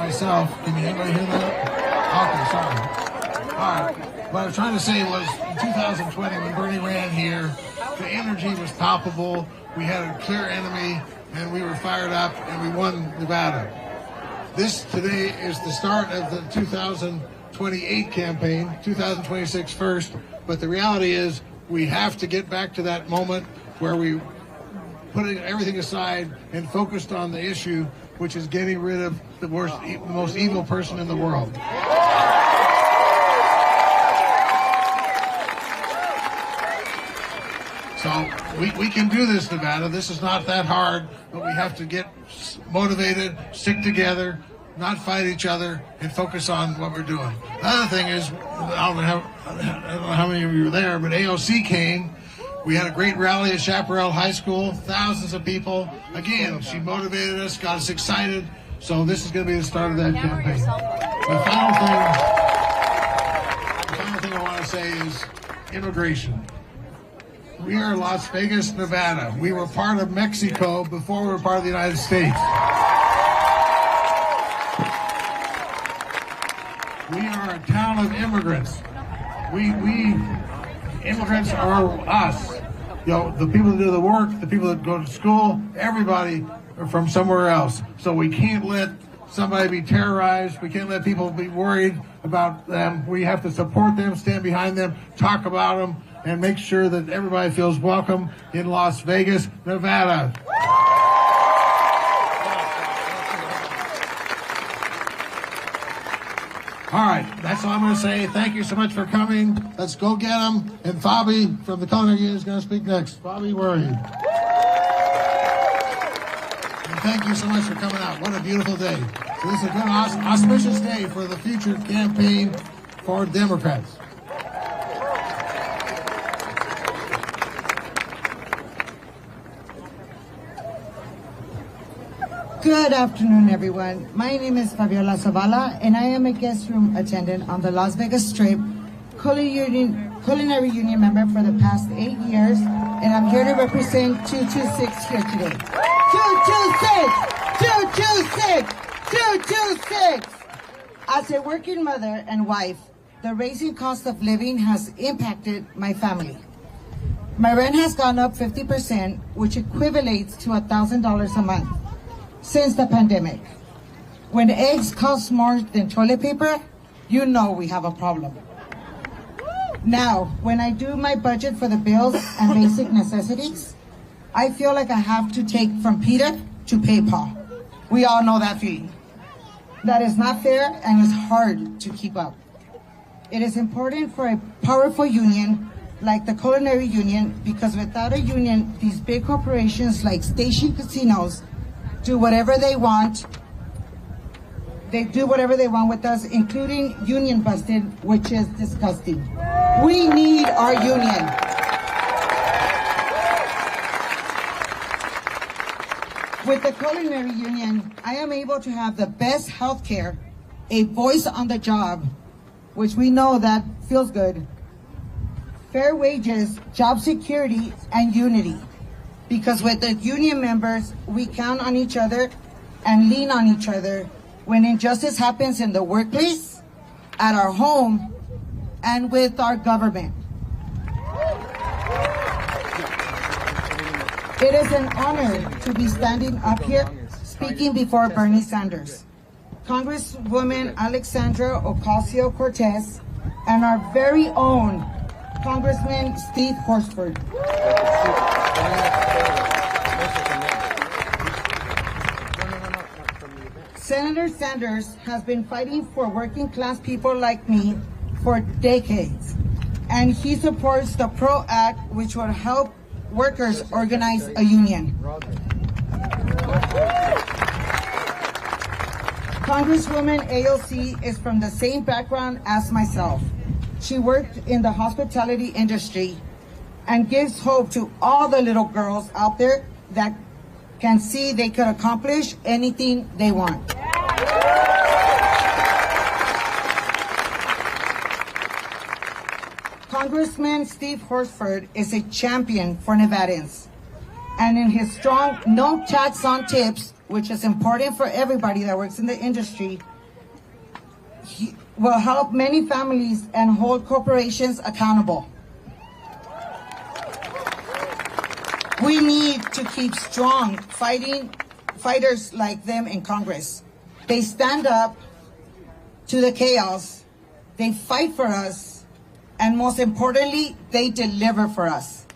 myself. Can anybody hear that? Okay, sorry. All right. What I was trying to say was, in 2020, when Bernie ran here, the energy was palpable. We had a clear enemy, and we were fired up, and we won Nevada. This today is the start of the 2028 campaign, 2026 first, but the reality is we have to get back to that moment where we putting everything aside and focused on the issue, which is getting rid of the most evil person in the world. So we can do this, Nevada. This is not that hard, but we have to get motivated, stick together, not fight each other, and focus on what we're doing. The other thing is, I don't know how many of you were there, but AOC came. We had a great rally at Chaparral High School, thousands of people. Again, she motivated us, got us excited. So this is going to be the start of that campaign. The final thing I want to say is immigration. We are Las Vegas, Nevada. We were part of Mexico before we were part of the United States. We are a town of immigrants. Immigrants are us. You know, the people that do the work, the people that go to school, everybody are from somewhere else. So we can't let somebody be terrorized. We can't let people be worried about them. We have to support them, stand behind them, talk about them, and make sure that everybody feels welcome in Las Vegas, Nevada. All right, that's all I'm going to say. Thank you so much for coming. Let's go get them. And Fabi from the Culinary Union is going to speak next. Fabi, where are you? And thank you so much for coming out. What a beautiful day. So this is a good, auspicious day for the future campaign for Democrats. Good afternoon, everyone. My name is Fabiola Zavala, and I am a guest room attendant on the Las Vegas Strip Culinary Union member for the past 8 years, and I'm here to represent 226 here today. 226! 226! 226! As a working mother and wife, the raising cost of living has impacted my family. My rent has gone up 50%, which equivalates to $1,000 a month. Since the pandemic. When eggs cost more than toilet paper, you know we have a problem. Now, when I do my budget for the bills and basic necessities, I feel like I have to take from Peter to pay Paul. We all know that feeling. That is not fair and is hard to keep up. It is important for a powerful union like the Culinary Union, because without a union, these big corporations like station casinos do whatever they want. They do whatever they want with us, including union busted, which is disgusting. We need our union. With the Culinary Union, I am able to have the best health care, a voice on the job, which we know that feels good, fair wages, job security, and unity. Because with the union members, we count on each other and lean on each other when injustice happens in the workplace, at our home, and with our government. It is an honor to be standing up here speaking before Bernie Sanders, Congresswoman Alexandria Ocasio-Cortez, and our very own Congressman Steve Horsford. Senator Sanders has been fighting for working class people like me for decades, and he supports the PRO Act, which will help workers organize a union. Congresswoman AOC is from the same background as myself. She worked in the hospitality industry and gives hope to all the little girls out there that can see they could accomplish anything they want. Congressman Steve Horsford is a champion for Nevadans. And in his strong no tax on tips, which is important for everybody that works in the industry, will help many families and hold corporations accountable. We need to keep strong fighters like them in Congress. They stand up to the chaos, they fight for us, and most importantly, they deliver for us.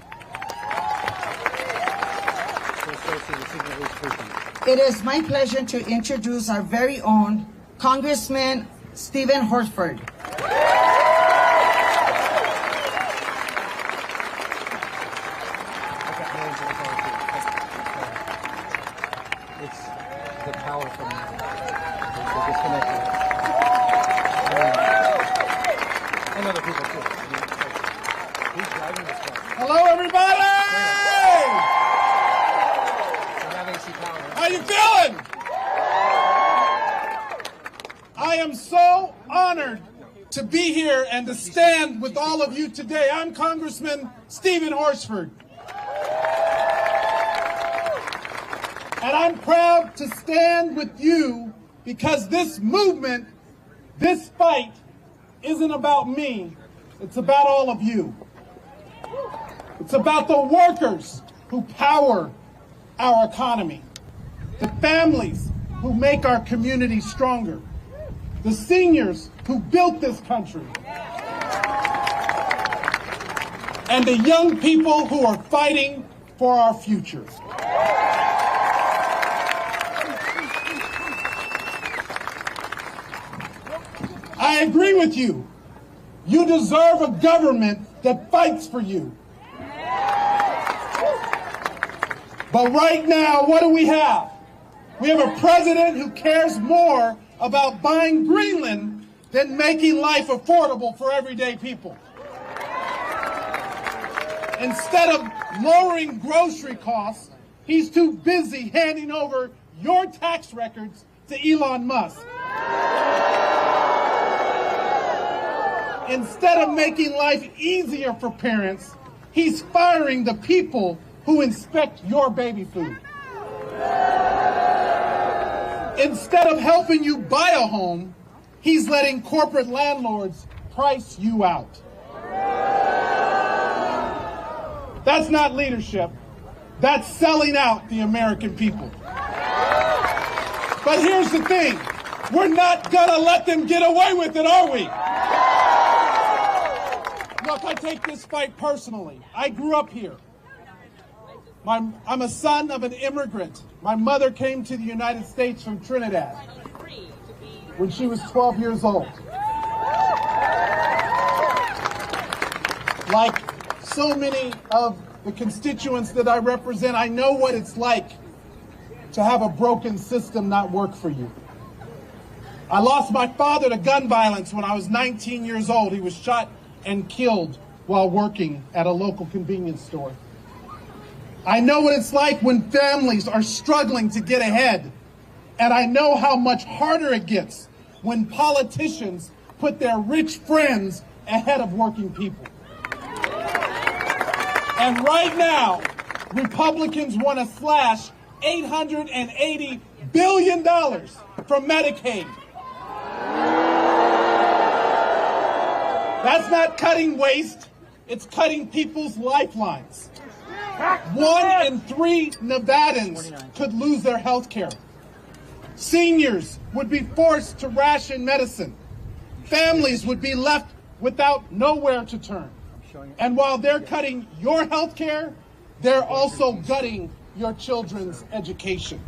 It is my pleasure to introduce our very own Congressman Stephen Horsford. It's the power from the disconnected. And other people too. Who's driving this car? Hello, everybody! How you feeling? I am so honored to be here and to stand with all of you today. I'm Congressman Stephen Horsford. And I'm proud to stand with you because this movement, this fight, isn't about me. It's about all of you. It's about the workers who power our economy, the families who make our community stronger, the seniors who built this country, and the young people who are fighting for our future. I agree with you. You deserve a government that fights for you. But right now, what do we have? We have a president who cares more about buying Greenland than making life affordable for everyday people. Instead of lowering grocery costs, he's too busy handing over your tax records to Elon Musk. Instead of making life easier for parents, he's firing the people who inspect your baby food. Instead of helping you buy a home, he's letting corporate landlords price you out. That's not leadership. That's selling out the American people. But here's the thing. We're not gonna let them get away with it, are we? Look, I take this fight personally. I grew up here. I'm a son of an immigrant. My mother came to the United States from Trinidad when she was 12 years old. Like so many of the constituents that I represent, I know what it's like to have a broken system not work for you. I lost my father to gun violence when I was 19 years old. He was shot and killed while working at a local convenience store. I know what it's like when families are struggling to get ahead. And I know how much harder it gets when politicians put their rich friends ahead of working people. And right now, Republicans want to slash $880 billion from Medicaid. That's not cutting waste, it's cutting people's lifelines. 1 in 3 Nevadans could lose their health care. Seniors would be forced to ration medicine. Families would be left without nowhere to turn. And while they're cutting your health care, they're also gutting your children's education.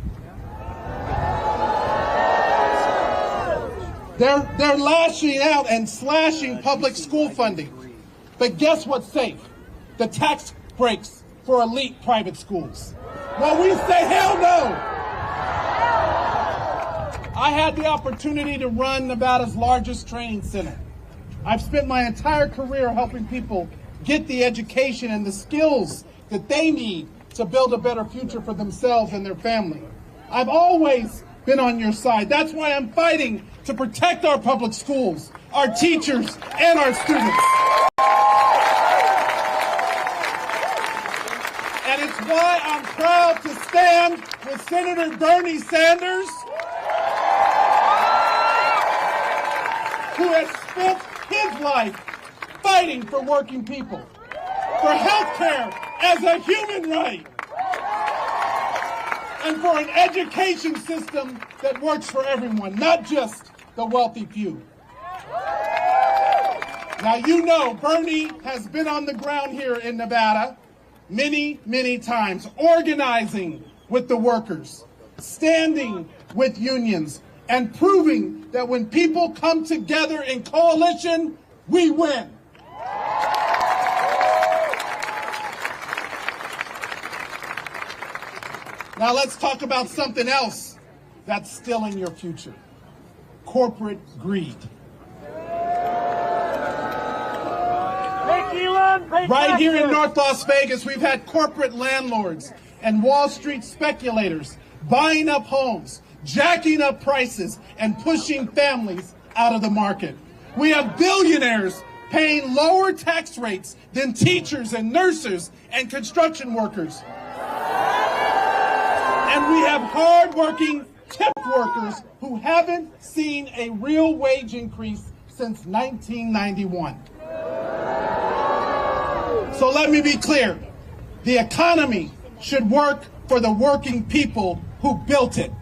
They're lashing out and slashing public school funding. But guess what's safe? The tax breaks for elite private schools. Well, we say hell no. I had the opportunity to run Nevada's largest training center. I've spent my entire career helping people get the education and the skills that they need to build a better future for themselves and their family. I've always been on your side. That's why I'm fighting to protect our public schools, our teachers, and our students. And it's why I'm proud to stand with Senator Bernie Sanders who has spent his life fighting for working people, for health care as a human right, and for an education system that works for everyone, not just the wealthy few. Now, you know Bernie has been on the ground here in Nevada many, many times, organizing with the workers, standing with unions, and proving that when people come together in coalition, we win. Now let's talk about something else that's still in your future: corporate greed. Right here in North Las Vegas, we've had corporate landlords and Wall Street speculators buying up homes, jacking up prices, and pushing families out of the market. We have billionaires paying lower tax rates than teachers and nurses and construction workers. And we have hard-working tip workers who haven't seen a real wage increase since 1991. So let me be clear. The economy should work for the working people who built it.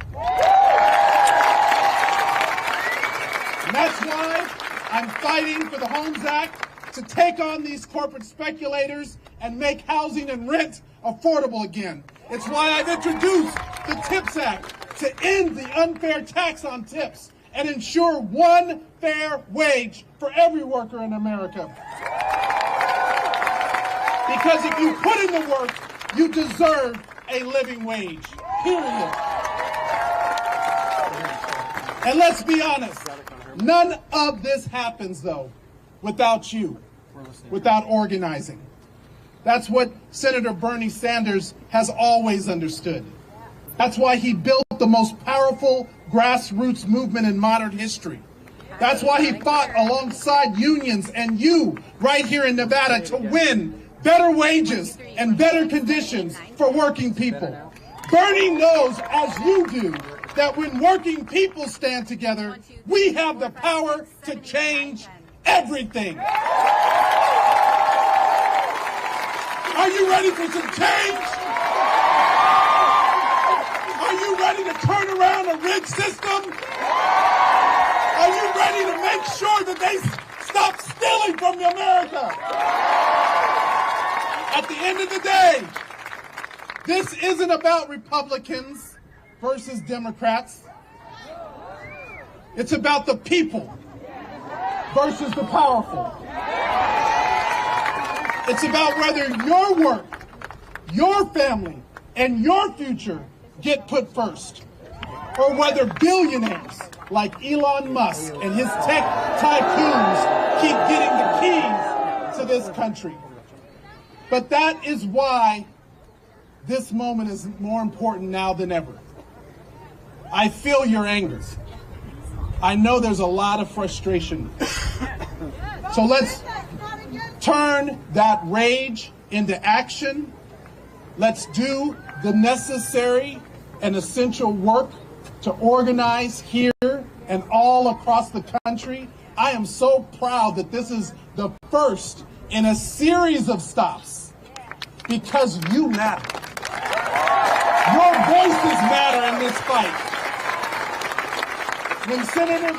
And that's why I'm fighting for the Homes Act to take on these corporate speculators and make housing and rent affordable again. It's why I've introduced the TIPS Act to end the unfair tax on tips and ensure one fair wage for every worker in America. Because if you put in the work, you deserve a living wage, period. And let's be honest, none of this happens, though, without you, without organizing. That's what Senator Bernie Sanders has always understood. That's why he built the most powerful grassroots movement in modern history. That's why he fought alongside unions and you right here in Nevada to win better wages and better conditions for working people. Bernie knows, as you do, that when working people stand together, we have the power to change everything. Are you ready for some change? Are you ready to turn around a rigged system? Are you ready to make sure that they stop stealing from America? At the end of the day, this isn't about Republicans versus Democrats. It's about the people versus the powerful. It's about whether your work, your family, and your future get put first, or whether billionaires like Elon Musk and his tech tycoons keep getting the keys to this country. But that is why this moment is more important now than ever. I feel your anger. I know there's a lot of frustration. So let's turn that rage into action. Let's do the necessary and essential work to organize here and all across the country. I am so proud that this is the first in a series of stops, because you matter. Your voices matter in this fight. When Senator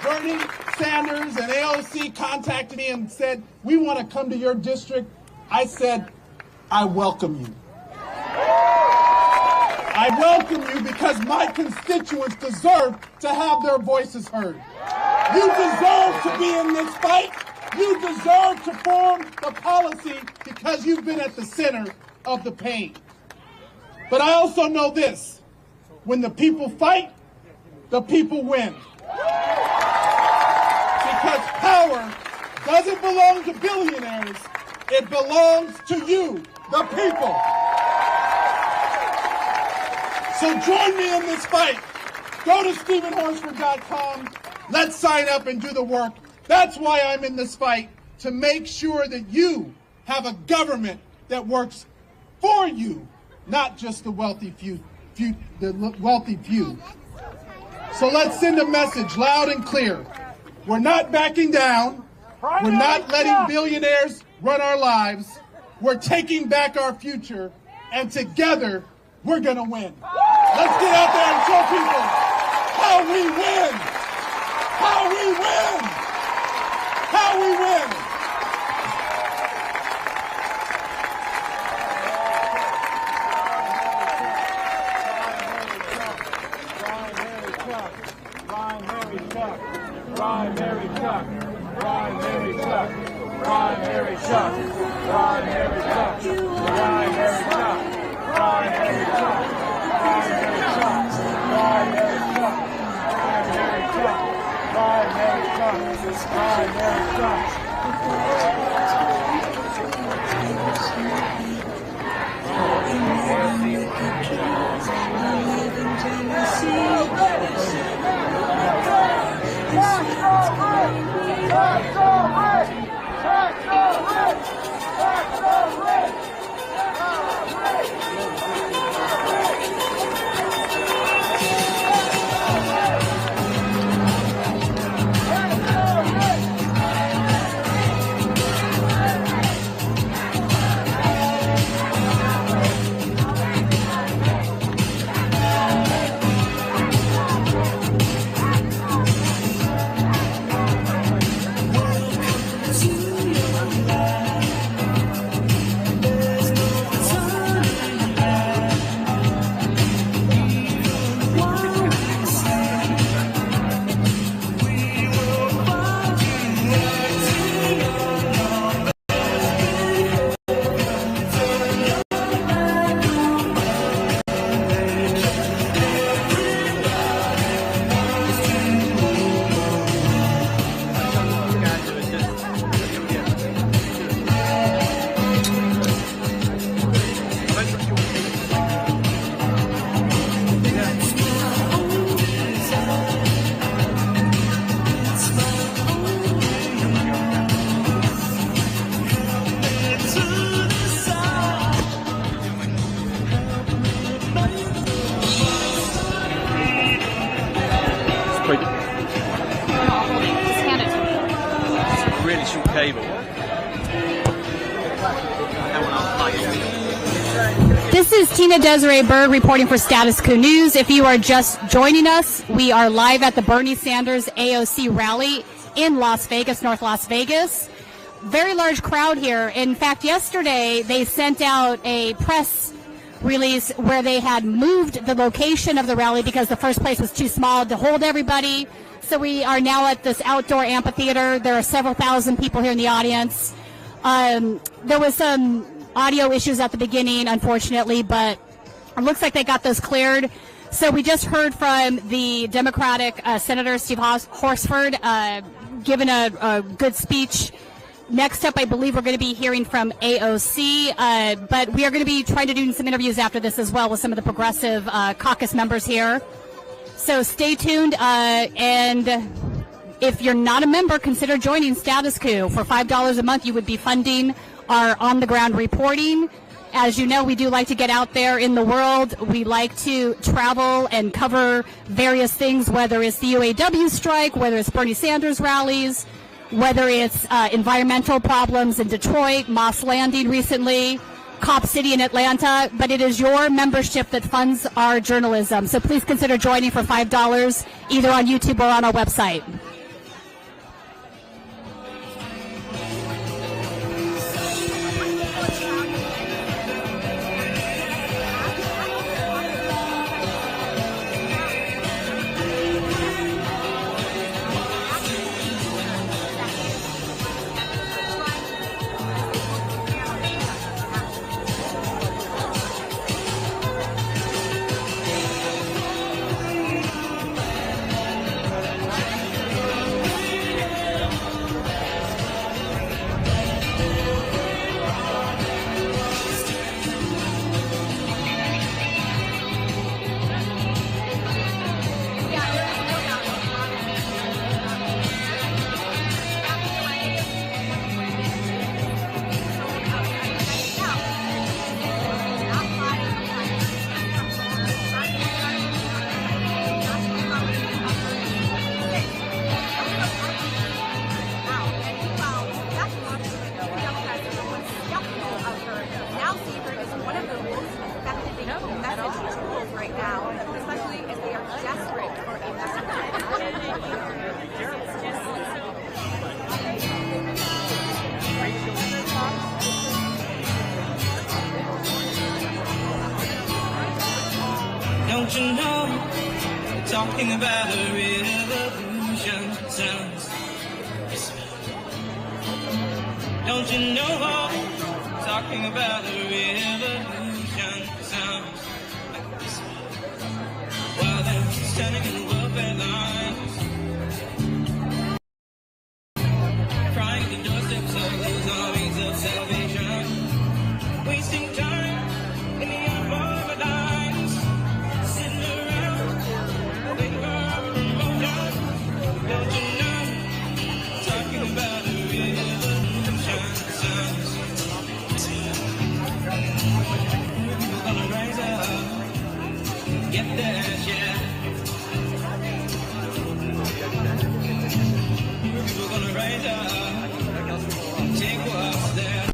Bernie Sanders and AOC contacted me and said, we want to come to your district, I said, I welcome you. I welcome you because my constituents deserve to have their voices heard. You deserve to be in this fight. You deserve to form the policy because you've been at the center of the pain. But I also know this: when the people fight, the people win. Because power doesn't belong to billionaires, it belongs to you, the people. So join me in this fight. Go to StephenHorsford.com. Let's sign up and do the work. That's why I'm in this fight, to make sure that you have a government that works for you, not just the wealthy few. So let's send a message loud and clear. We're not backing down. We're not letting billionaires run our lives. We're taking back our future, and together, we're gonna win. Let's get out there and show people how we win. How we win. How we win. Primary Chuck, Primary Chuck, Primary Chuck, Primary Chuck, Primary Chuck, Primary Chuck, Primary Chuck, Primary Chuck, Primary Chuck, Primary Chuck, Primary Chuck. Really short cable. This is Tina-Desiree Berg reporting for Status Coup News. If you are just joining us, we are live at the Bernie Sanders AOC rally in Las Vegas, North Las Vegas. Very large crowd here. In fact, yesterday they sent out a press release where they had moved the location of the rally because the first place was too small to hold everybody. So we are now at this outdoor amphitheater. There are several thousand people here in the audience. There was some audio issues at the beginning, unfortunately, but it looks like they got those cleared. So we just heard from the Democratic Senator Steve Horsford giving a good speech. Next up, I believe we're going to be hearing from AOC, but we are going to be trying to do some interviews after this as well with some of the progressive caucus members here. So stay tuned, and if you're not a member, consider joining Status Coup. For $5 a month, you would be funding our on-the-ground reporting. As you know, we do like to get out there in the world. We like to travel and cover various things, whether it's the UAW strike, whether it's Bernie Sanders rallies, whether it's environmental problems in Detroit, Moss Landing recently, Cop City in Atlanta, but it is your membership that funds our journalism. So please consider joining for $5 either on YouTube or on our website. Talking about a revolution sounds. Don't you know? Talking about a revolution sounds. While they're standing in welfare lines, crying at the doorsteps of those armies of salvation, wasting time in the armored lines, sitting around waiting for a promotion. Don't you know? Talking about a revolution sounds. We're gonna rise up, get there, yeah. We're gonna rise up, take what's there.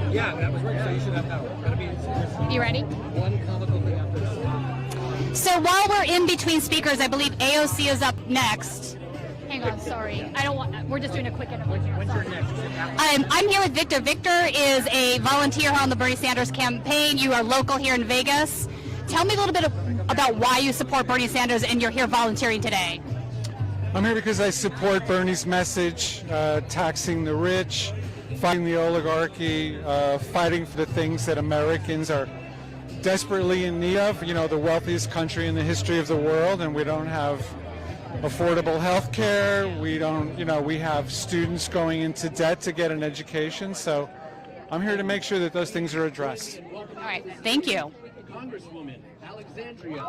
Yeah, that was right. So you should have that one. Gotta be You ready? one comical thing after this. So while we're in between speakers, I believe AOC is up next. Hang on, sorry. I don't want. We're just doing a quick interview here. When's your next? I'm here with Victor. Victor is a volunteer on the Bernie Sanders campaign. You are local here in Vegas. Tell me a little bit about why you support Bernie Sanders and you're here volunteering today. I'm here because I support Bernie's message, taxing the rich, fighting the oligarchy, fighting for the things that Americans are desperately in need of. You know, the wealthiest country in the history of the world, and we don't have affordable health care. We don't, we have students going into debt to get an education. So I'm here to make sure that those things are addressed. All right, thank you. Congresswoman Alexandria.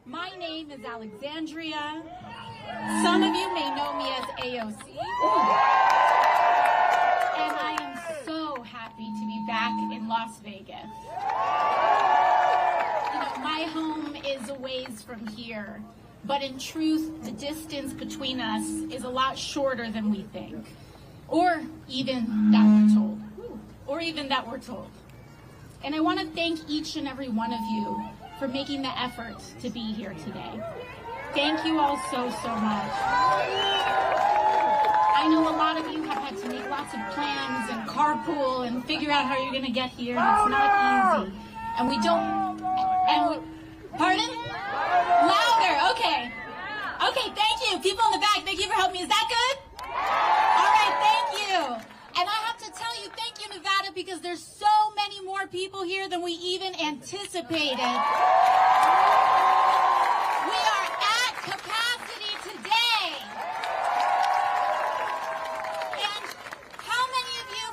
My name is Alexandria. Some of you may know me as AOC. And I am so happy to be back in Las Vegas. You know, my home is a ways from here, but in truth, the distance between us is a lot shorter than we think. Or even that we're told. And I want to thank each and every one of you for making the effort to be here today. Thank you all so much. I know a lot of you have had to make lots of plans and carpool and figure out how you're going to get here. It's not easy. And we don't, pardon? Louder, okay. Okay, thank you. People in the back, thank you for helping me. Is that good? All right, thank you. And I have to tell you, thank you, Nevada, because there's so many more people here than we even anticipated. We are at capacity today. And how many of you,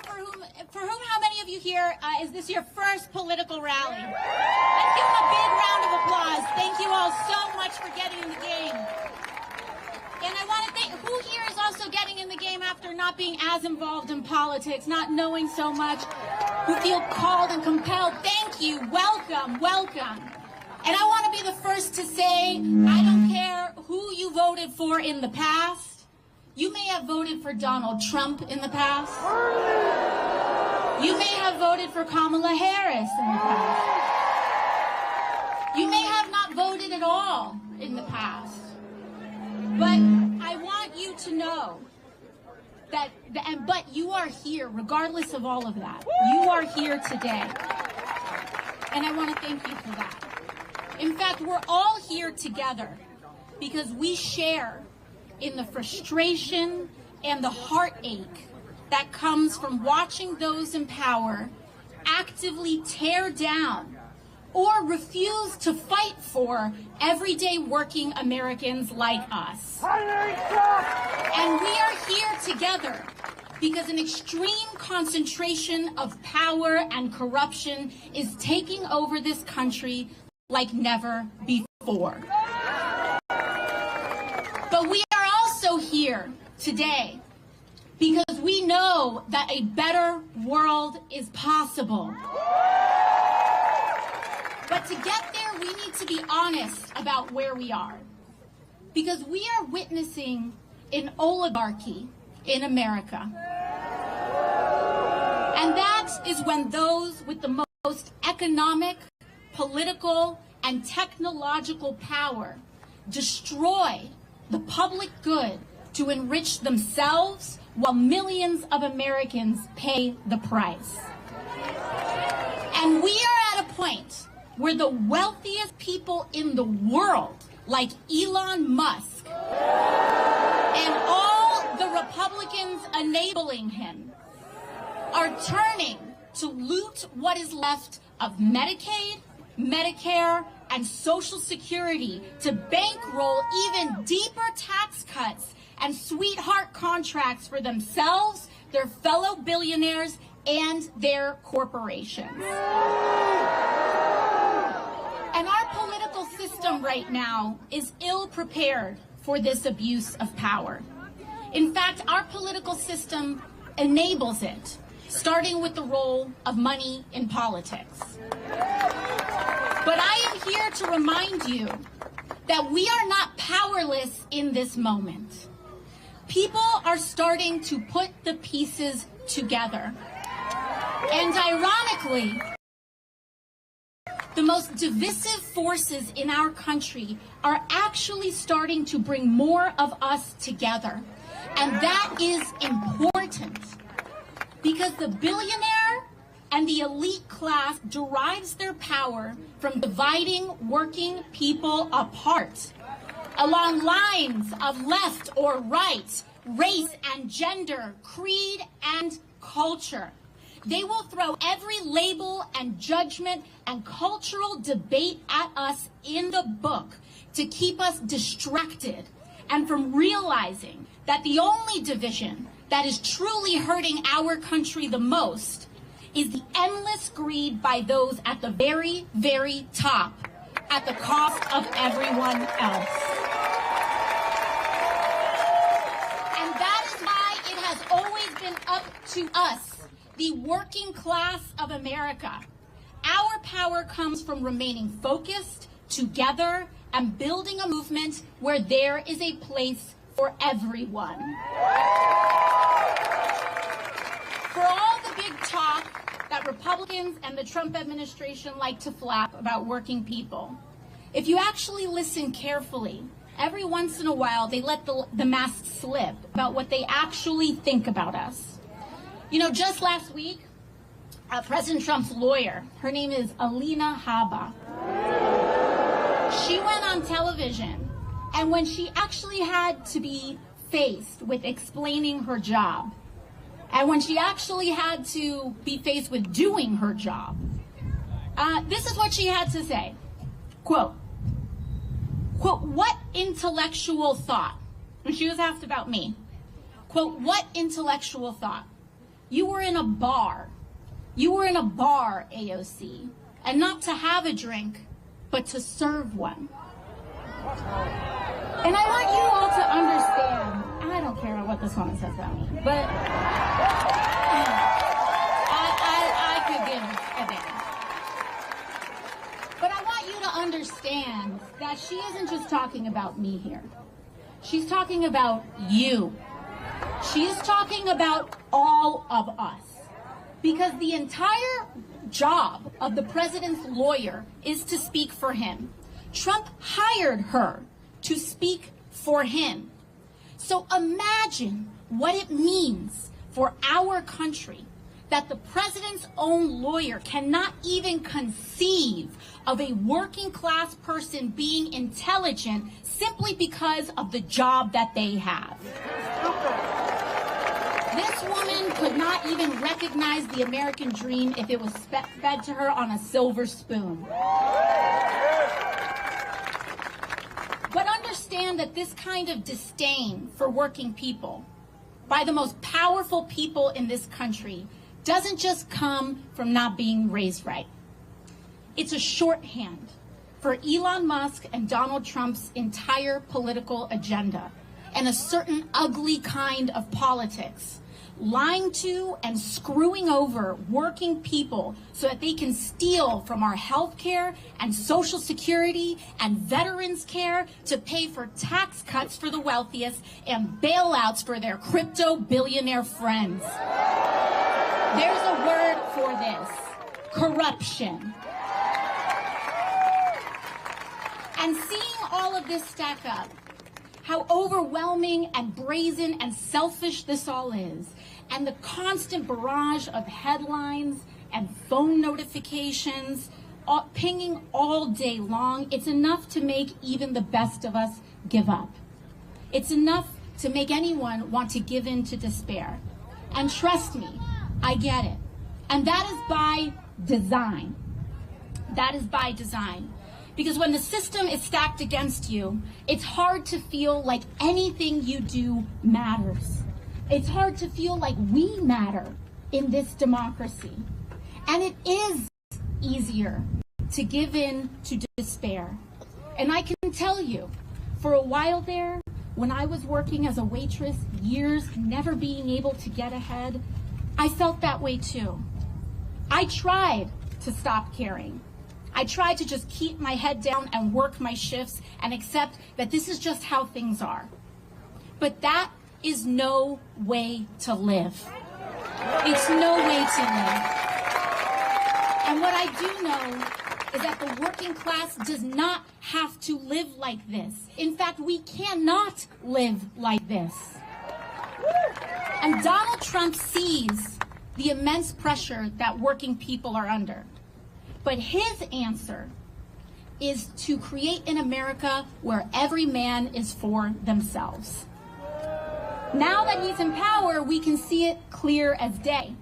how many of you here, is this your first political rally? Let's give them a big round of applause. Thank you all so much for getting in the game. And I want to thank, who here is also getting in the game after not being as involved in politics, not knowing so much, who feel called and compelled? Thank you. Welcome, welcome. And I want to be the first to say, I don't care who you voted for in the past. You may have voted for Donald Trump in the past. You may have voted for Kamala Harris in the past. You may have not voted at all in the past. But I want you to know that, but you are here, regardless of all of that. You are here today. And I want to thank you for that. In fact, we're all here together because we share in the frustration and the heartache that comes from watching those in power actively tear down or refuse to fight for everyday working Americans like us. And we are here together because an extreme concentration of power and corruption is taking over this country like never before. But we are also here today because we know that a better world is possible. But to get there, we need to be honest about where we are. Because we are witnessing an oligarchy in America. And that is when those with the most economic, political, and technological power destroy the public good to enrich themselves while millions of Americans pay the price. And we are at a point where the wealthiest people in the world, like Elon Musk, and all the Republicans enabling him, are turning to loot what is left of Medicaid, Medicare, and Social Security to bankroll even deeper tax cuts and sweetheart contracts for themselves, their fellow billionaires, and their corporations. And our political system right now is ill-prepared for this abuse of power. In fact, our political system enables it, starting with the role of money in politics. But I am here to remind you that we are not powerless in this moment. People are starting to put the pieces together. And ironically, the most divisive forces in our country are actually starting to bring more of us together. And that is important because the billionaire and the elite class derives their power from dividing working people apart along lines of left or right, race and gender, creed and culture. They will throw every label and judgment and cultural debate at us in the book to keep us distracted and from realizing that the only division that is truly hurting our country the most is the endless greed by those at the very, very top at the cost of everyone else. And that is why it has always been up to us, the working class of America. Our power comes from remaining focused, together, and building a movement where there is a place for everyone. For all the big talk that Republicans and the Trump administration like to flap about working people, if you actually listen carefully, every once in a while they let the mask slip about what they actually think about us. You know, just last week, President Trump's lawyer, her name is Alina Habba, she went on television, and when she actually had to be faced with explaining her job, and when she actually had to be faced with doing her job, this is what she had to say. Quote, what intellectual thought? And she was asked about me. Quote, what intellectual thought? You were in a bar. You were in a bar, AOC, and not to have a drink, but to serve one. And I want you all to understand, I don't care what this woman says about me, but I could give a damn. But I want you to understand that she isn't just talking about me here. She's talking about you. She's talking about all of us. Because the entire job of the president's lawyer is to speak for him. Trump hired her to speak for him. So imagine what it means for our country that the president's own lawyer cannot even conceive of a working class person being intelligent simply because of the job that they have. This woman could not even recognize the American dream if it was fed to her on a silver spoon. But understand that this kind of disdain for working people by the most powerful people in this country doesn't just come from not being raised right. It's a shorthand for Elon Musk and Donald Trump's entire political agenda and a certain ugly kind of politics, lying to and screwing over working people so that they can steal from our health care and Social Security and veterans care to pay for tax cuts for the wealthiest and bailouts for their crypto billionaire friends. There's a word for this: corruption. And seeing all of this stack up, how overwhelming and brazen and selfish this all is, and the constant barrage of headlines and phone notifications pinging all day long, it's enough to make even the best of us give up. It's enough to make anyone want to give in to despair. And trust me, I get it. And that is by design. That is by design. Because when the system is stacked against you, it's hard to feel like anything you do matters. It's hard to feel like we matter in this democracy. And it is easier to give in to despair. And I can tell you, for a while there, when I was working as a waitress, years never being able to get ahead, I felt that way too. I tried to stop caring. I tried to just keep my head down and work my shifts and accept that this is just how things are. But that is no way to live. It's no way to live. And what I do know is that the working class does not have to live like this. In fact, we cannot live like this. And Donald Trump sees the immense pressure that working people are under. But his answer is to create an America where every man is for themselves. Now that he's in power, we can see it clear as day.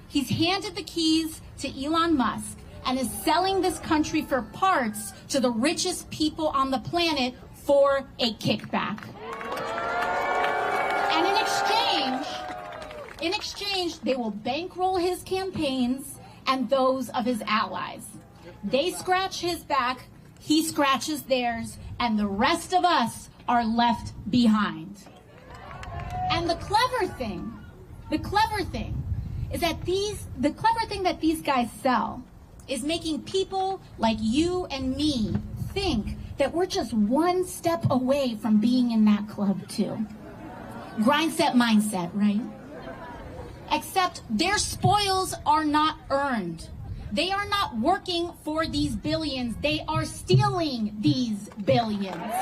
He's handed the keys to Elon Musk and is selling this country for parts to the richest people on the planet for a kickback. And in exchange, they will bankroll his campaigns and those of his allies. They scratch his back, he scratches theirs, and the rest of us are left behind. And the clever thing is that the clever thing that these guys sell is making people like you and me think that we're just one step away from being in that club too. Grindset mindset, right? Except their spoils are not earned. They are not working for these billions. They are stealing these billions.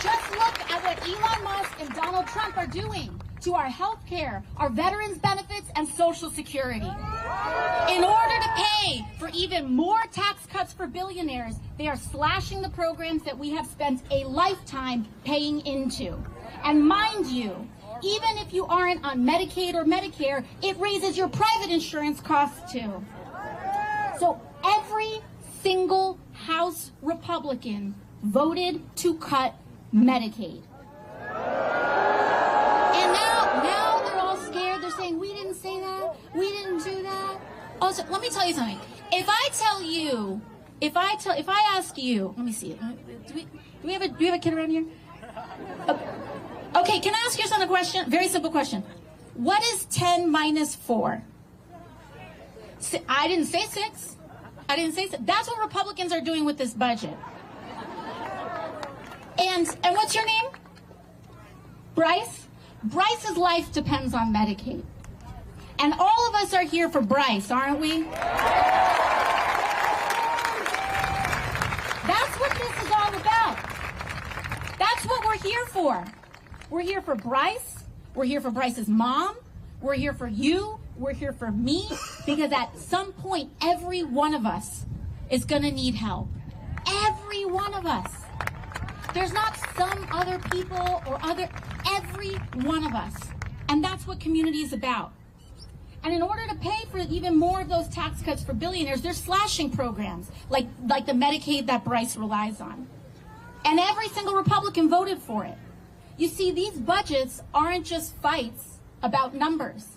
Just look at what Elon Musk and Donald Trump are doing to our health care, our veterans benefits, and Social Security. In order to pay for even more tax cuts for billionaires, they are slashing the programs that we have spent a lifetime paying into. And mind you, even if you aren't on Medicaid or Medicare, it raises your private insurance costs too. So every single House Republican voted to cut Medicaid. And now they're all scared. They're saying, we didn't say that. We didn't do that. Also, let me tell you something. If I ask you, let me see. Do we have a kid around here? Okay, can I ask your son a question? Very simple question. What is 10 minus 4? I didn't say 6. I didn't say 6. That's what Republicans are doing with this budget. And what's your name? Bryce? Bryce's life depends on Medicaid. And all of us are here for Bryce, aren't we? That's what this is all about. That's what we're here for. We're here for Bryce. We're here for Bryce's mom. We're here for you. We're here for me. Because at some point, every one of us is going to need help. Every one of us. There's not some other people or every one of us. And that's what community is about. And in order to pay for even more of those tax cuts for billionaires, they're slashing programs like the Medicaid that Bryce relies on. And every single Republican voted for it. You see, these budgets aren't just fights about numbers.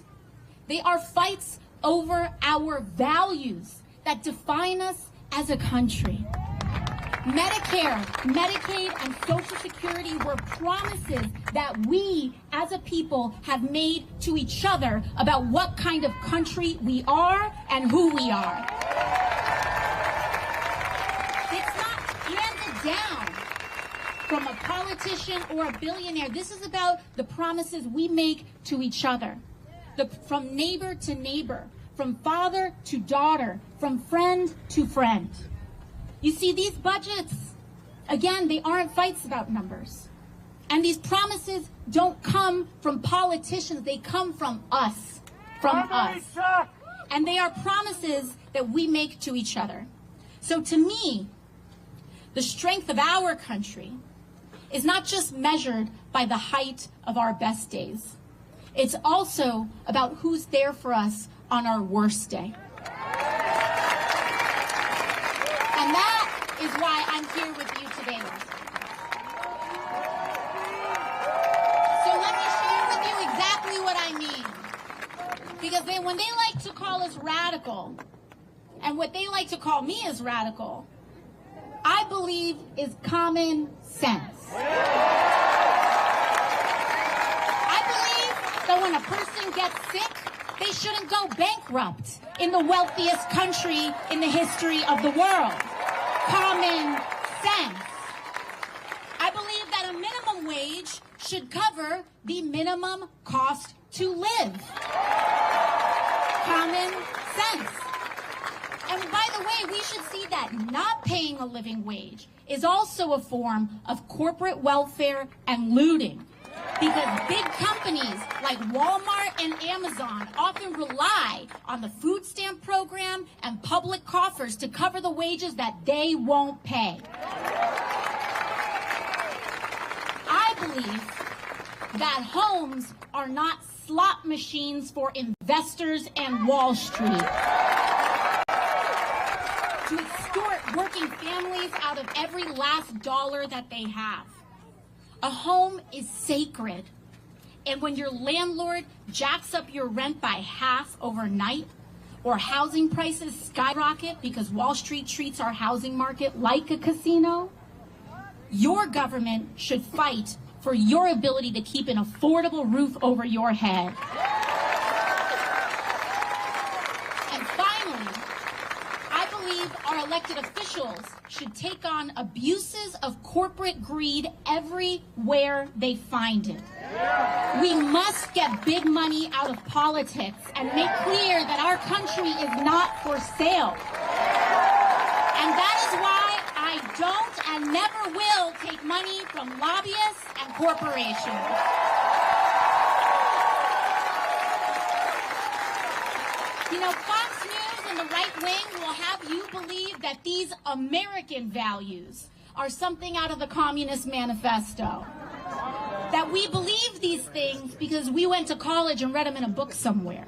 They are fights over our values that define us as a country. Medicare, Medicaid, and Social Security were promises that we as a people have made to each other about what kind of country we are and who we are. It's not handed down from a politician or a billionaire. This is about the promises we make to each other. From neighbor to neighbor, from father to daughter, from friend to friend. You see, these budgets, again, they aren't fights about numbers. And these promises don't come from politicians, they come from us. And they are promises that we make to each other. So to me, the strength of our country is not just measured by the height of our best days. It's also about who's there for us on our worst day. And that is why I'm here with you today. So let me share with you exactly what I mean. Because when they like to call us radical, and what they like to call me as radical, I believe is common sense. I believe that when a person gets sick, they shouldn't go bankrupt in the wealthiest country in the history of the world. Common sense. I believe that a minimum wage should cover the minimum cost to live. Common sense. And by the way, we should see that not paying a living wage is also a form of corporate welfare and looting. Because big companies like Walmart and Amazon often rely on the food stamp program and public coffers to cover the wages that they won't pay. I believe that homes are not slot machines for investors and Wall Street to extort working families out of every last dollar that they have. A home is sacred, and when your landlord jacks up your rent by half overnight, or housing prices skyrocket because Wall Street treats our housing market like a casino, your government should fight for your ability to keep an affordable roof over your head. And finally, I believe our elected officials should take on abuses of corporate greed everywhere they find it. We must get big money out of politics and make clear that our country is not for sale. And that is why I don't and never will take money from lobbyists and corporations. You know, Fox News and the right wing will have you believe that these American values are something out of the Communist Manifesto. That we believe these things because we went to college and read them in a book somewhere.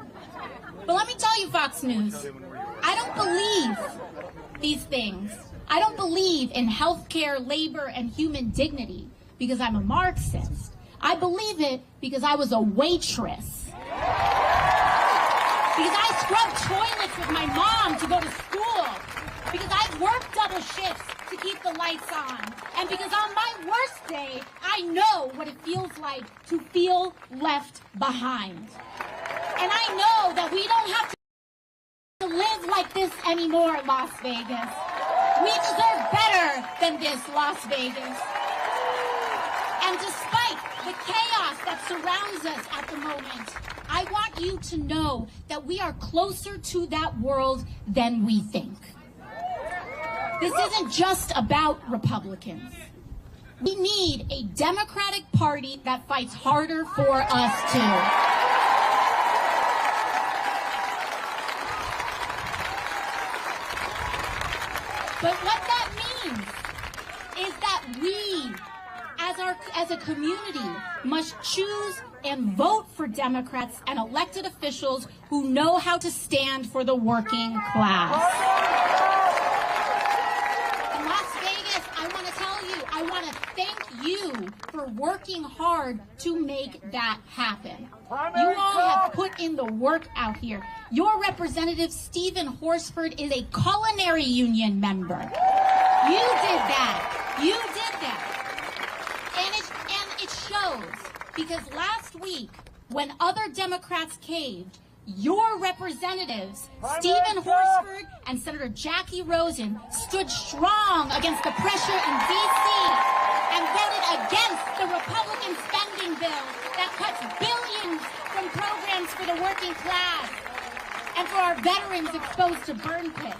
But let me tell you, Fox News, I don't believe these things. I don't believe in healthcare, labor, and human dignity because I'm a Marxist. I believe it because I was a waitress. Because I scrubbed toilets with my mom to go to school. Because I've worked double shifts to keep the lights on. And because on my worst day, I know what it feels like to feel left behind. And I know that we don't have to live like this anymore, Las Vegas. We deserve better than this, Las Vegas. And despite the chaos that surrounds us at the moment, I want you to know that we are closer to that world than we think. This isn't just about Republicans. We need a Democratic Party that fights harder for us too. But what that means is that we as a community, must choose and vote for Democrats and elected officials who know how to stand for the working class. In Las Vegas, I want to tell you, I want to thank you for working hard to make that happen. You all have put in the work out here. Your representative, Stephen Horsford, is a Culinary Union member. You did that. You did that. And it shows, because last week, when other Democrats caved, your representatives, Stephen Horsford and Senator Jackie Rosen, stood strong against the pressure in D.C. and voted against the Republican spending bill that cuts billions from programs for the working class and for our veterans exposed to burn pits.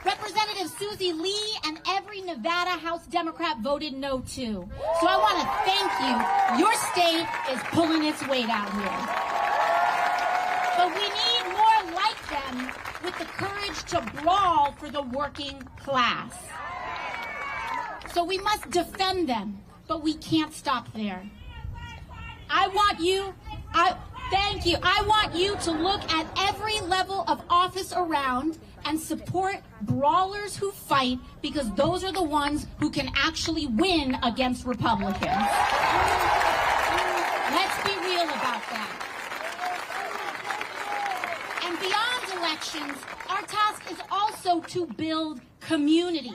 Representative Susie Lee and every Nevada House Democrat voted no too. So I want to thank you. Your state is pulling its weight out here. But we need more like them with the courage to brawl for the working class. So we must defend them, but we can't stop there. Thank you. I want you to look at every level of office around and support brawlers who fight, because those are the ones who can actually win against Republicans. Let's be real about that. And beyond elections, our task is also to build community.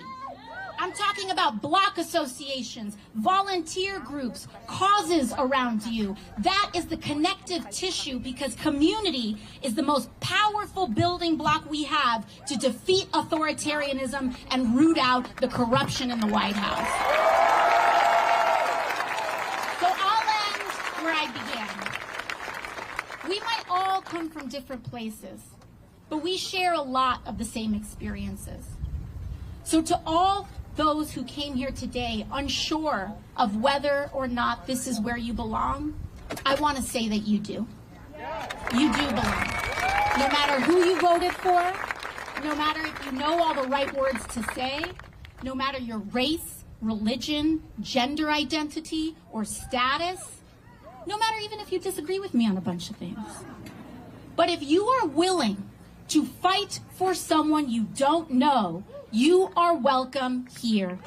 I'm talking about block associations, volunteer groups, causes around you. That is the connective tissue, because community is the most powerful building block we have to defeat authoritarianism and root out the corruption in the White House. So I'll end where I began. We might all come from different places, but we share a lot of the same experiences. So to all those who came here today unsure of whether or not this is where you belong, I want to say that you do. You do belong. No matter who you voted for, no matter if you know all the right words to say, no matter your race, religion, gender identity, or status, no matter even if you disagree with me on a bunch of things. But if you are willing to fight for someone you don't know, you are welcome here. If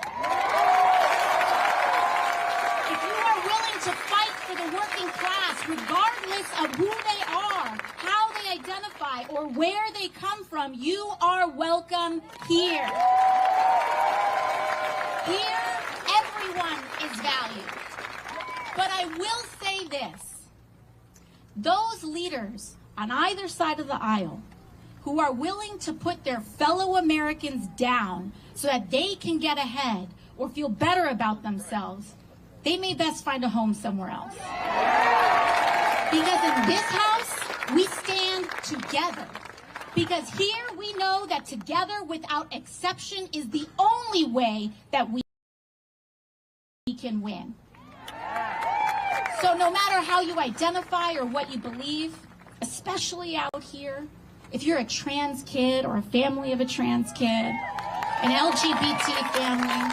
you are willing to fight for the working class, regardless of who they are, how they identify, or where they come from, you are welcome here. Here, everyone is valued. But I will say this. Those leaders on either side of the aisle who are willing to put their fellow Americans down so that they can get ahead or feel better about themselves, they may best find a home somewhere else. Because in this house, we stand together. Because here we know that together without exception is the only way that we can win. So no matter how you identify or what you believe, especially out here, if you're a trans kid or a family of a trans kid, an LGBT family,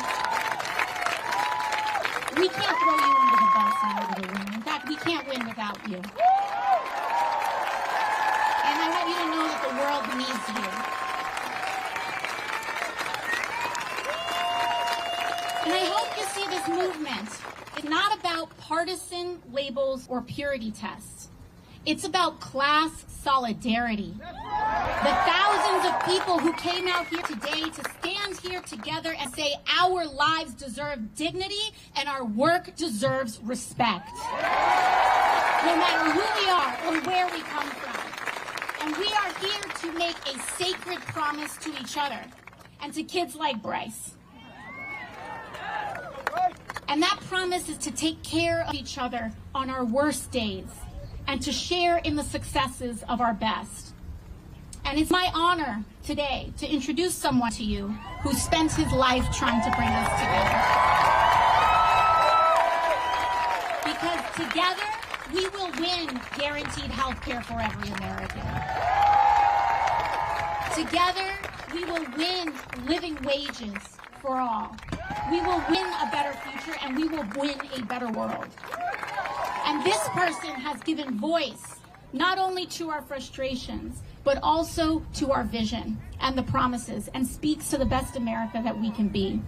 we can't throw you under the bus and out of the room. In fact, we can't win without you. And I want you to know that the world needs you. And I hope you see this movement. It's not about partisan labels or purity tests. It's about class solidarity. The thousands of people who came out here today to stand here together and say our lives deserve dignity and our work deserves respect. No matter who we are or where we come from. And we are here to make a sacred promise to each other and to kids like Bryce. And that promise is to take care of each other on our worst days and to share in the successes of our best. And it's my honor today to introduce someone to you who spent his life trying to bring us together. Because together, we will win guaranteed health care for every American. Together, we will win living wages for all. we will win a better future and we will win a better world. And this person has given voice not only to our frustrations, but also to our vision and the promises, and speaks to the best America that we can be.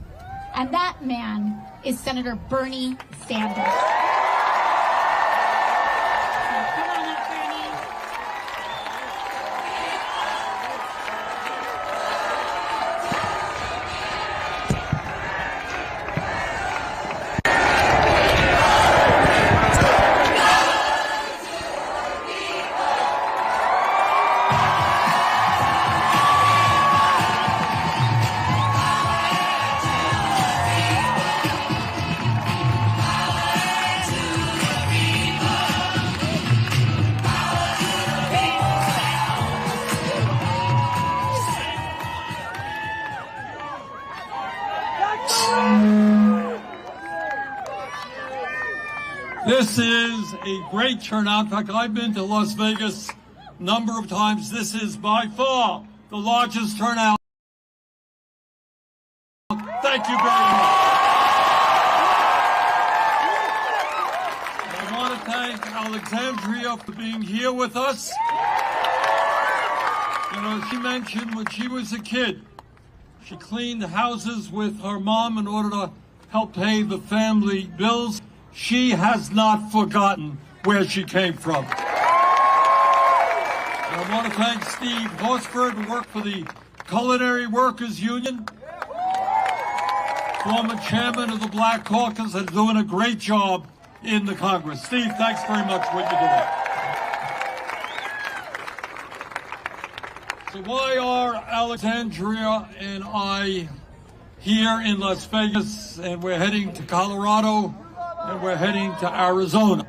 And that man is Senator Bernie Sanders. So come on up, Bernie. This is a great turnout. In fact, I've been to Las Vegas a number of times. This is by far the largest turnout. Thank you very much. I want to thank Alexandria for being here with us. You know, she mentioned when she was a kid, she cleaned houses with her mom in order to help pay the family bills. She has not forgotten where she came from. And I want to thank Steve Horsford, who worked for the Culinary Workers Union, former chairman of the Black Caucus, and doing a great job in the Congress. Steve, thanks very much for what you're doing. So why are Alexandria and I here in Las Vegas, and we're heading to Colorado, and we're heading to Arizona?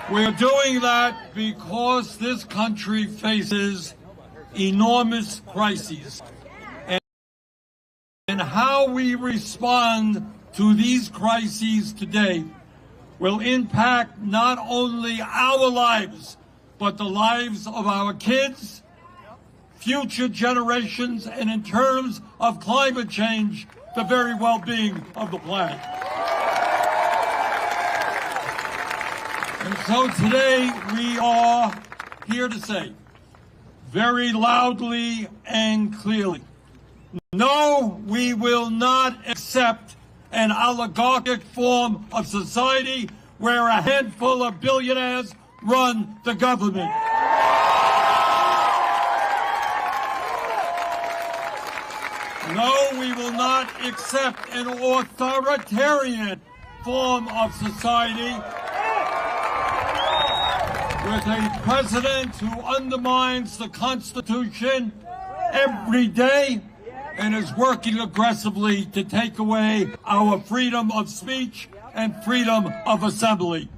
We're doing that because this country faces enormous crises. And how we respond to these crises today will impact not only our lives, but the lives of our kids, future generations, and in terms of climate change, the very well-being of the planet. And so today we are here to say very loudly and clearly, no, we will not accept an oligarchic form of society where a handful of billionaires run the government. No, we will not accept an authoritarian form of society with a president who undermines the Constitution every day and is working aggressively to take away our freedom of speech and freedom of assembly.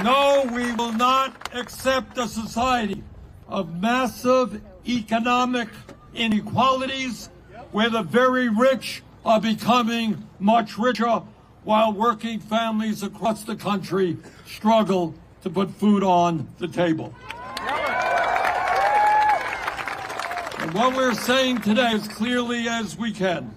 No, we will not accept a society of massive economic inequalities where the very rich are becoming much richer while working families across the country struggle to put food on the table. And what we're saying today, as clearly as we can,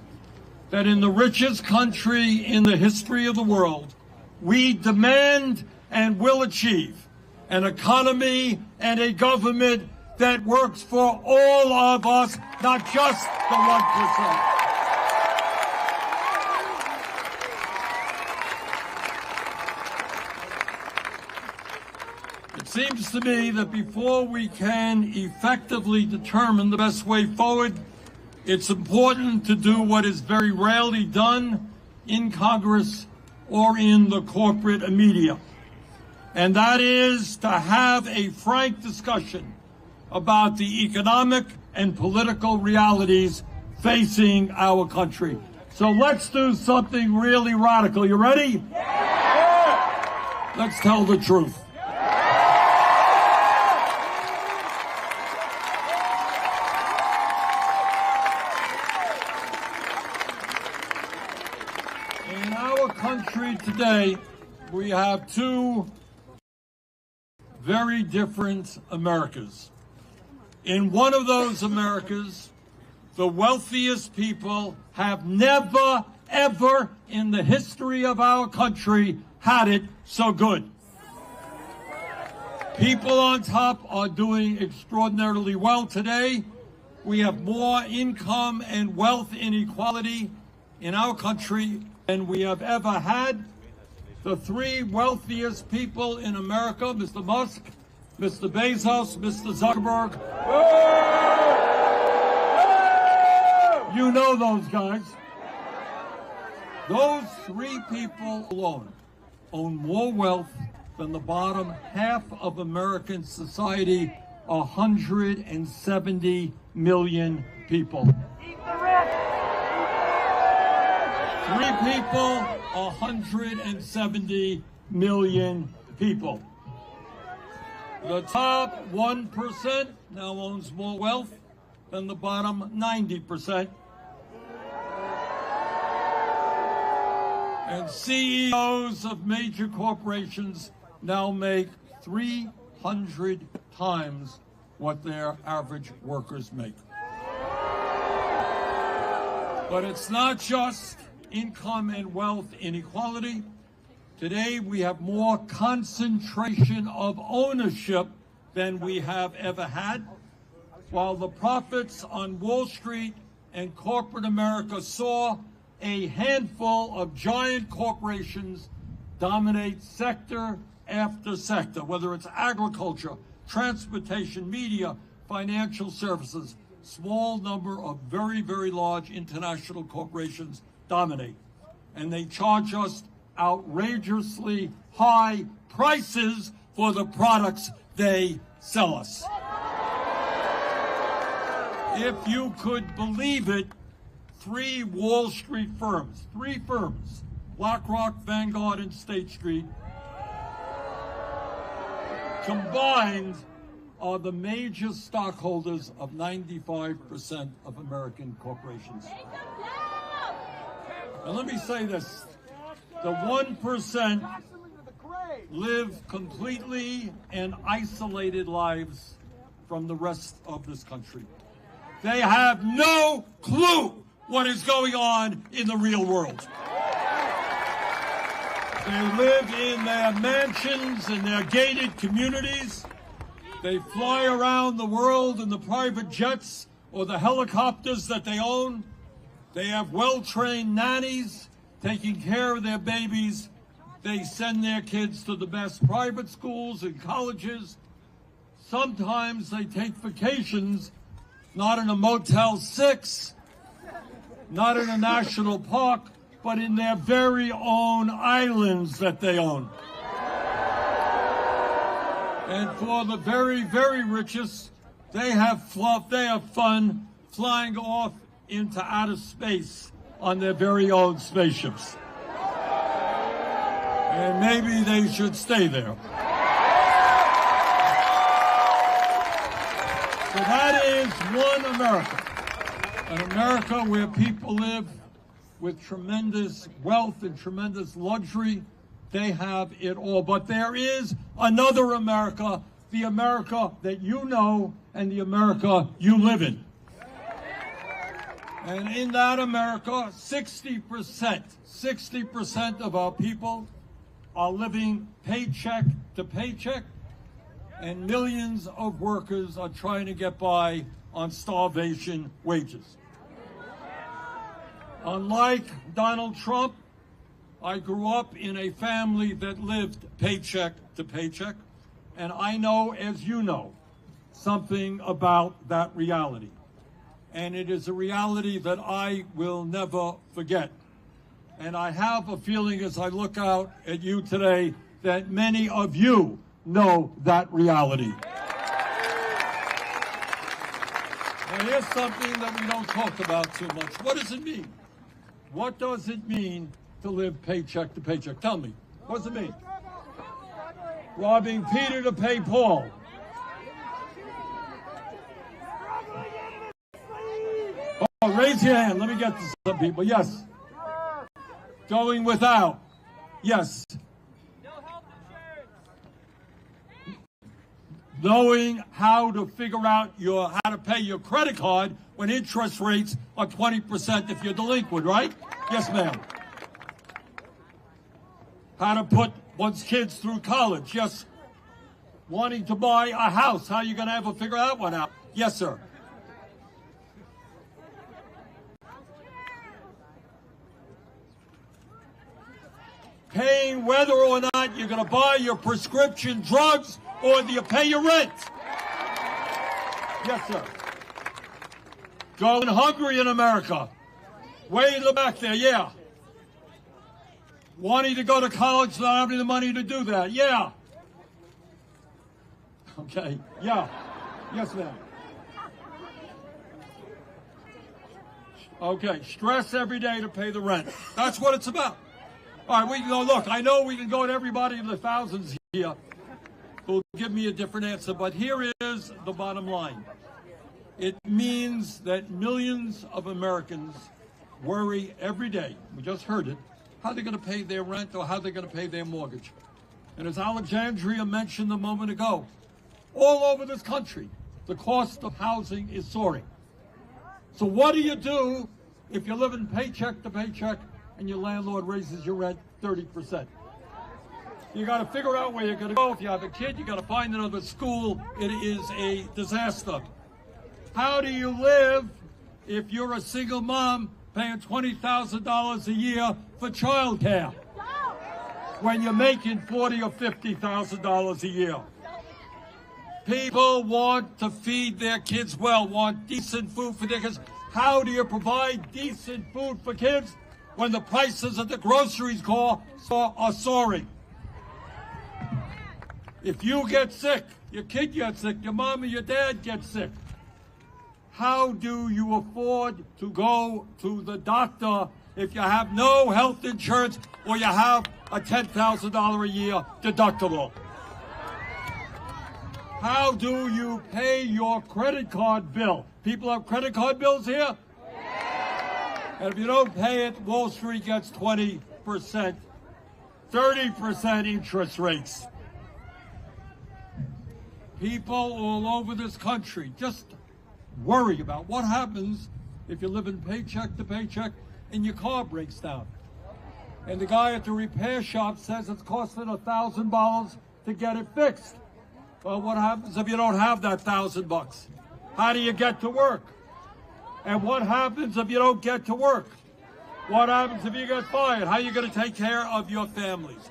that in the richest country in the history of the world, we demand and will achieve an economy and a government that works for all of us, not just the 1%. It seems to me that before we can effectively determine the best way forward, it's important to do what is very rarely done in Congress or in the corporate media. And that is to have a frank discussion about the economic and political realities facing our country. So let's do something really radical. You ready? Yeah. Let's tell the truth. In our country today, we have two very different Americas. In one of those Americas, The wealthiest people have never, ever in the history of our country had it so good. People on top are doing extraordinarily well today. We have more income and wealth inequality in our country than we have ever had. The three wealthiest people in America, Mr. Musk, Mr. Bezos, Mr. Zuckerberg. You know those guys. Those three people alone own more wealth than the bottom half of American society, 170 million people. Three people, 170 million people. The top 1% now owns more wealth than the bottom 90%. And CEOs of major corporations now make 300 times what their average workers make. But it's not just income and wealth inequality. Today we have more concentration of ownership than we have ever had. While the profits on Wall Street and corporate America saw, a handful of giant corporations dominate sector after sector, whether it's agriculture, transportation, media, financial services. Small number of very, very large international corporations dominate. And they charge us outrageously high prices for the products they sell us. If you could believe it, three Wall Street firms, BlackRock, Vanguard, and State Street, combined are the major stockholders of 95% of American corporations. And let me say this, the 1% live completely and isolated lives from the rest of this country. They have no clue what is going on in the real world. They live in their mansions and their gated communities. They fly around the world in the private jets or the helicopters that they own. They have well-trained nannies taking care of their babies. They send their kids to the best private schools and colleges. Sometimes they take vacations, not in a Motel 6, not in a national park, but in their very own islands that they own. And for the very, very richest, they have fun flying off into outer space on their very own spaceships. And maybe they should stay there. So that is one America. An America where people live with tremendous wealth and tremendous luxury. They have it all. But there is another America, the America that you know and the America you live in. And in that America, 60% of our people are living paycheck to paycheck, and millions of workers are trying to get by on starvation wages. Unlike Donald Trump, I grew up in a family that lived paycheck to paycheck, and I know, as you know, something about that reality. And it is a reality that I will never forget. And I have a feeling as I look out at you today that many of you know that reality. Now here's something that we don't talk about too much. What does it mean? What does it mean to live paycheck to paycheck? Tell me, what does it mean? Robbing Peter to pay Paul. Oh, raise your hand. Let me get to some people. Yes. Going without. Yes. knowing how to figure out how to pay your credit card when interest rates are 20% if you're delinquent, right? Yes, ma'am. How to put one's kids through college, yes. Wanting to buy a house, how are you going to ever figure that one out? Yes, sir. Paying whether or not you're going to buy your prescription drugs or do you pay your rent? Yes, sir. Going hungry in America. Way in the back there, yeah. Wanting to go to college, not having the money to do that, yeah. Okay, yeah. Yes, ma'am. Okay, stress every day to pay the rent. That's what it's about. All right, we can go, look, I know we can go to everybody in the thousands here who will give me a different answer, but here is the bottom line. It means that millions of Americans worry every day, we just heard it, how they're going to pay their rent or how they're going to pay their mortgage. And as Alexandria mentioned a moment ago, all over this country, the cost of housing is soaring. So what do you do if you're living paycheck to paycheck and your landlord raises your rent 30%? You got to figure out where you're going to go. If you have a kid, you got to find another school. It is a disaster. How do you live if you're a single mom paying $20,000 a year for childcare when you're making $40,000 or $50,000 a year? People want to feed their kids well, want decent food for their kids. How do you provide decent food for kids when the prices at the grocery store are soaring? If you get sick, your kid gets sick, your mom or your dad gets sick, how do you afford to go to the doctor if you have no health insurance or you have a $10,000 a year deductible? How do you pay your credit card bill? People have credit card bills here? And if you don't pay it, Wall Street gets 20%, 30% interest rates. People all over this country just worry about what happens if you're living paycheck to paycheck and your car breaks down. And the guy at the repair shop says it's costing $1,000 to get it fixed. Well, what happens if you don't have that $1,000? How do you get to work? And what happens if you don't get to work? What happens if you get fired? How are you going to take care of your families?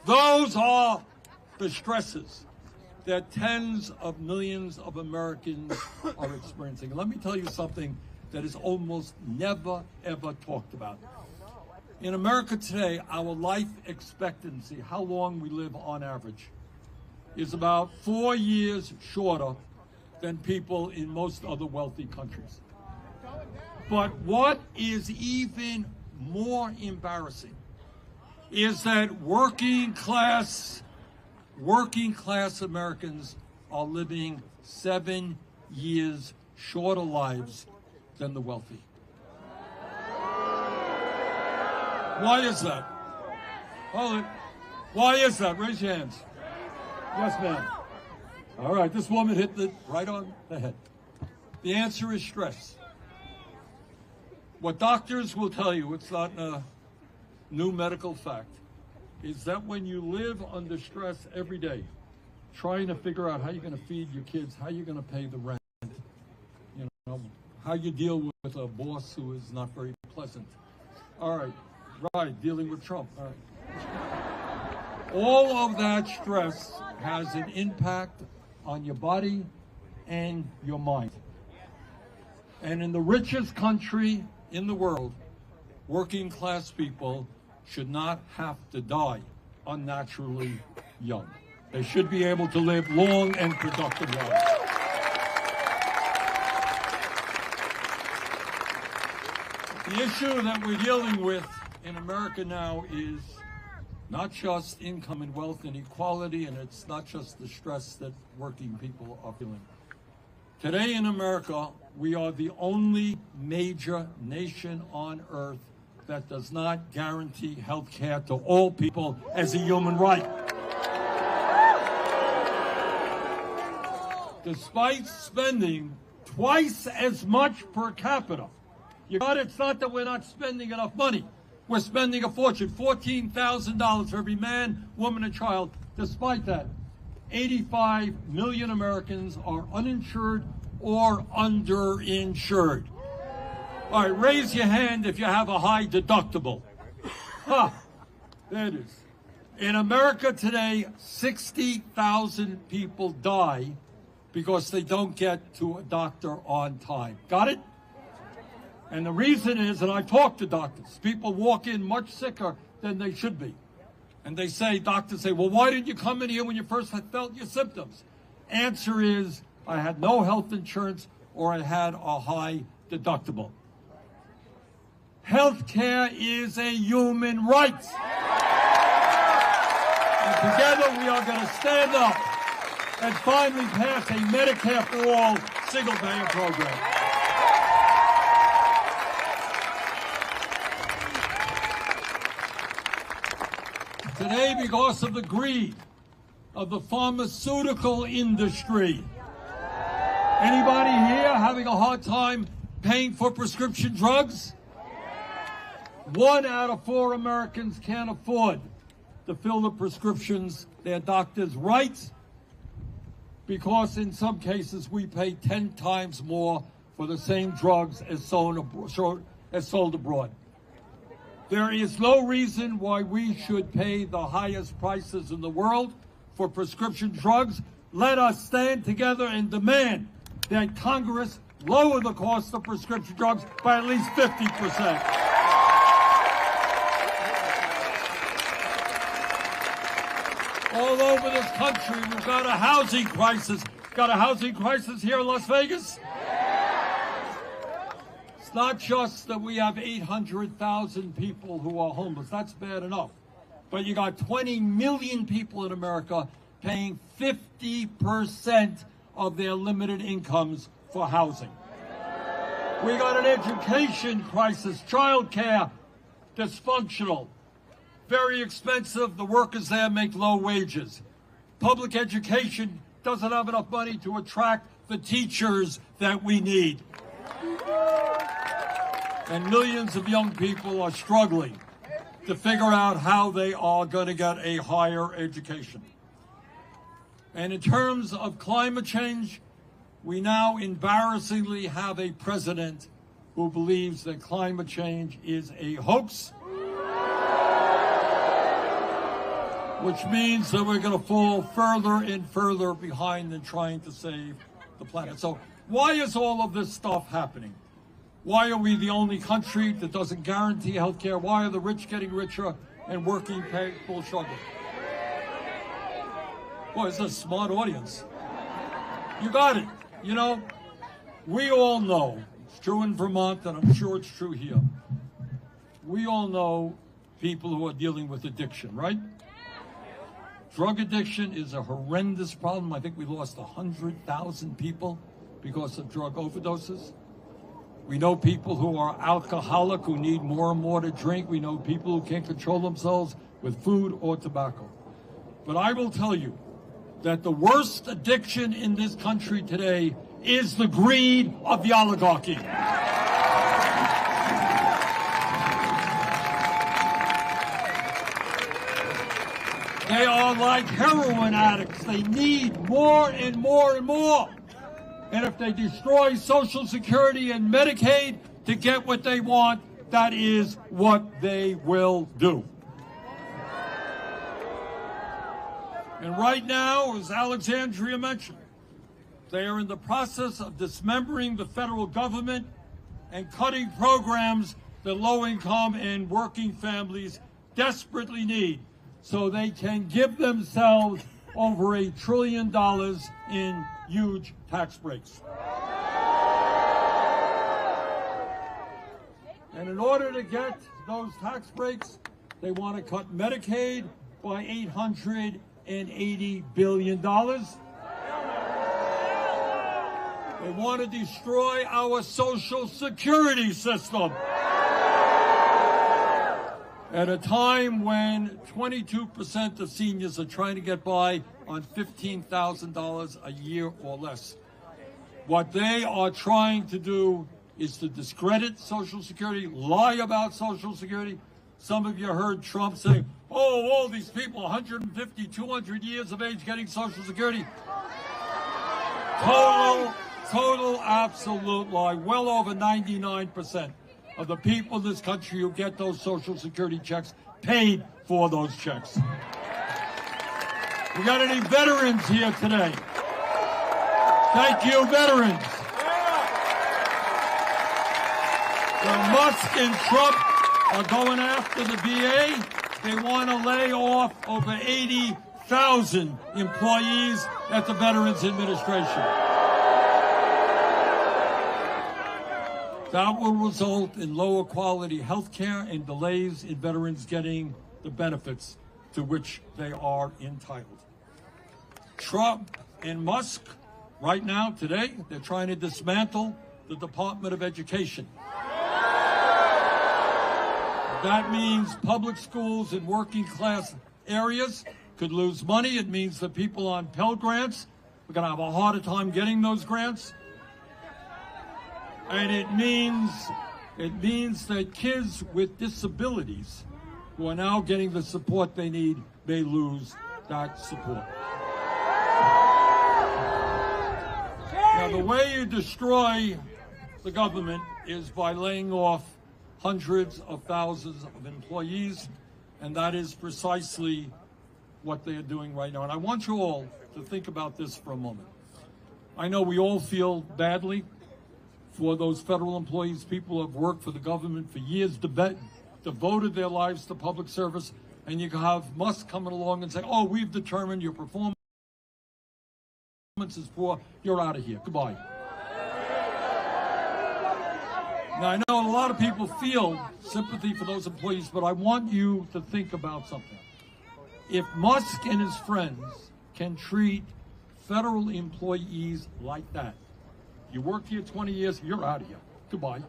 Those are the stresses that tens of millions of Americans are experiencing. And let me tell you something that is almost never, ever talked about. In America today, our life expectancy, how long we live on average, is about 4 years shorter than people in most other wealthy countries. But what is even more embarrassing is that working class Americans are living 7 years shorter lives than the wealthy. Why is that? Hold it. Why is that? Raise your hands. Yes, ma'am. All right, this woman hit it right on the head. The answer is stress. What doctors will tell you, it's not a new medical fact, is that when you live under stress every day, trying to figure out how you're going to feed your kids, how you're going to pay the rent, you know, how you deal with a boss who is not very pleasant. All right, dealing with Trump. All right. All of that stress has an impact on your body and your mind. And in the richest country in the world, working class people should not have to die unnaturally young. They should be able to live long and productive lives. The issue that we're dealing with in America now is not just income and wealth inequality, and it's not just the stress that working people are feeling. Today in America, we are the only major nation on earth that does not guarantee health care to all people as a human right. despite spending twice as much per capita. You got it? It's not that we're not spending enough money. We're spending a fortune, $14,000 for every man, woman, and child. Despite that, 85 million Americans are uninsured or underinsured. All right, raise your hand if you have a high deductible. Ha! There it is. In America today, 60,000 people die because they don't get to a doctor on time. Got it? And the reason is, and I've talked to doctors, people walk in much sicker than they should be. And they say, doctors say, well, why didn't you come in here when you first had felt your symptoms? Answer is, I had no health insurance or I had a high deductible. Health care is a human right. And together we are going to stand up and finally pass a Medicare for all single-payer program. Today, because of the greed of the pharmaceutical industry, anybody here having a hard time paying for prescription drugs? 1 out of 4 Americans can't afford to fill the prescriptions their doctors write, because in some cases we pay 10 times more for the same drugs as sold abroad. There is no reason why we should pay the highest prices in the world for prescription drugs. Let us stand together and demand that Congress lower the cost of prescription drugs by at least 50%. All over this country, we've got a housing crisis. Got a housing crisis here in Las Vegas? It's not just that we have 800,000 people who are homeless. That's bad enough. But you got 20 million people in America paying 50% of their limited incomes for housing. We got an education crisis, child care, dysfunctional. Very expensive. The workers there make low wages. Public education doesn't have enough money to attract the teachers that we need. And millions of young people are struggling to figure out how they are going to get a higher education. And in terms of climate change, we now embarrassingly have a president who believes that climate change is a hoax, which means that we're going to fall further and further behind in trying to save the planet. So why is all of this stuff happening? Why are we the only country that doesn't guarantee health care? Why are the rich getting richer and working people struggling? Boy, it's a smart audience. You got it. You know, we all know, it's true in Vermont, and I'm sure it's true here. We all know people who are dealing with addiction, right? Drug addiction is a horrendous problem. I think we lost 100,000 people because of drug overdoses. We know people who are alcoholic, who need more and more to drink. We know people who can't control themselves with food or tobacco. But I will tell you that the worst addiction in this country today is the greed of the oligarchy. They are like heroin addicts. They need more and more and more. And if they destroy Social Security and Medicaid to get what they want, that is what they will do. And right now, as Alexandria mentioned, they are in the process of dismembering the federal government and cutting programs that low-income and working families desperately need, so they can give themselves over $1 trillion in huge tax breaks. And in order to get those tax breaks, they want to cut Medicaid by $880 billion. They want to destroy our Social Security system at a time when 22% of seniors are trying to get by on $15,000 a year or less. What they are trying to do is to discredit Social Security, lie about Social Security. Some of you heard Trump say, oh, all these people, 150, 200 years of age getting Social Security. Total, absolute lie. Well over 99% of the people in this country who get those Social Security checks paid for those checks. We got any veterans here today? Thank you, veterans. When Musk and Trump are going after the VA, they want to lay off over 80,000 employees at the Veterans Administration. That will result in lower quality health care and delays in veterans getting the benefits to which they are entitled. Trump and Musk, right now, today, they're trying to dismantle the Department of Education. That means public schools in working class areas could lose money. It means that people on Pell Grants are going to have a harder time getting those grants. And it means that kids with disabilities who are now getting the support they need may lose that support. Now, the way you destroy the government is by laying off hundreds of thousands of employees, and that is precisely what they are doing right now. And I want you all to think about this for a moment. I know we all feel badly for those federal employees, people who have worked for the government for years, devoted their lives to public service, and you have Musk coming along and say, oh, we've determined your performance is poor, you're out of here, goodbye. Now, I know a lot of people feel sympathy for those employees, but I want you to think about something. If Musk and his friends can treat federal employees like that, you worked here 20 years, you're out of here, goodbye.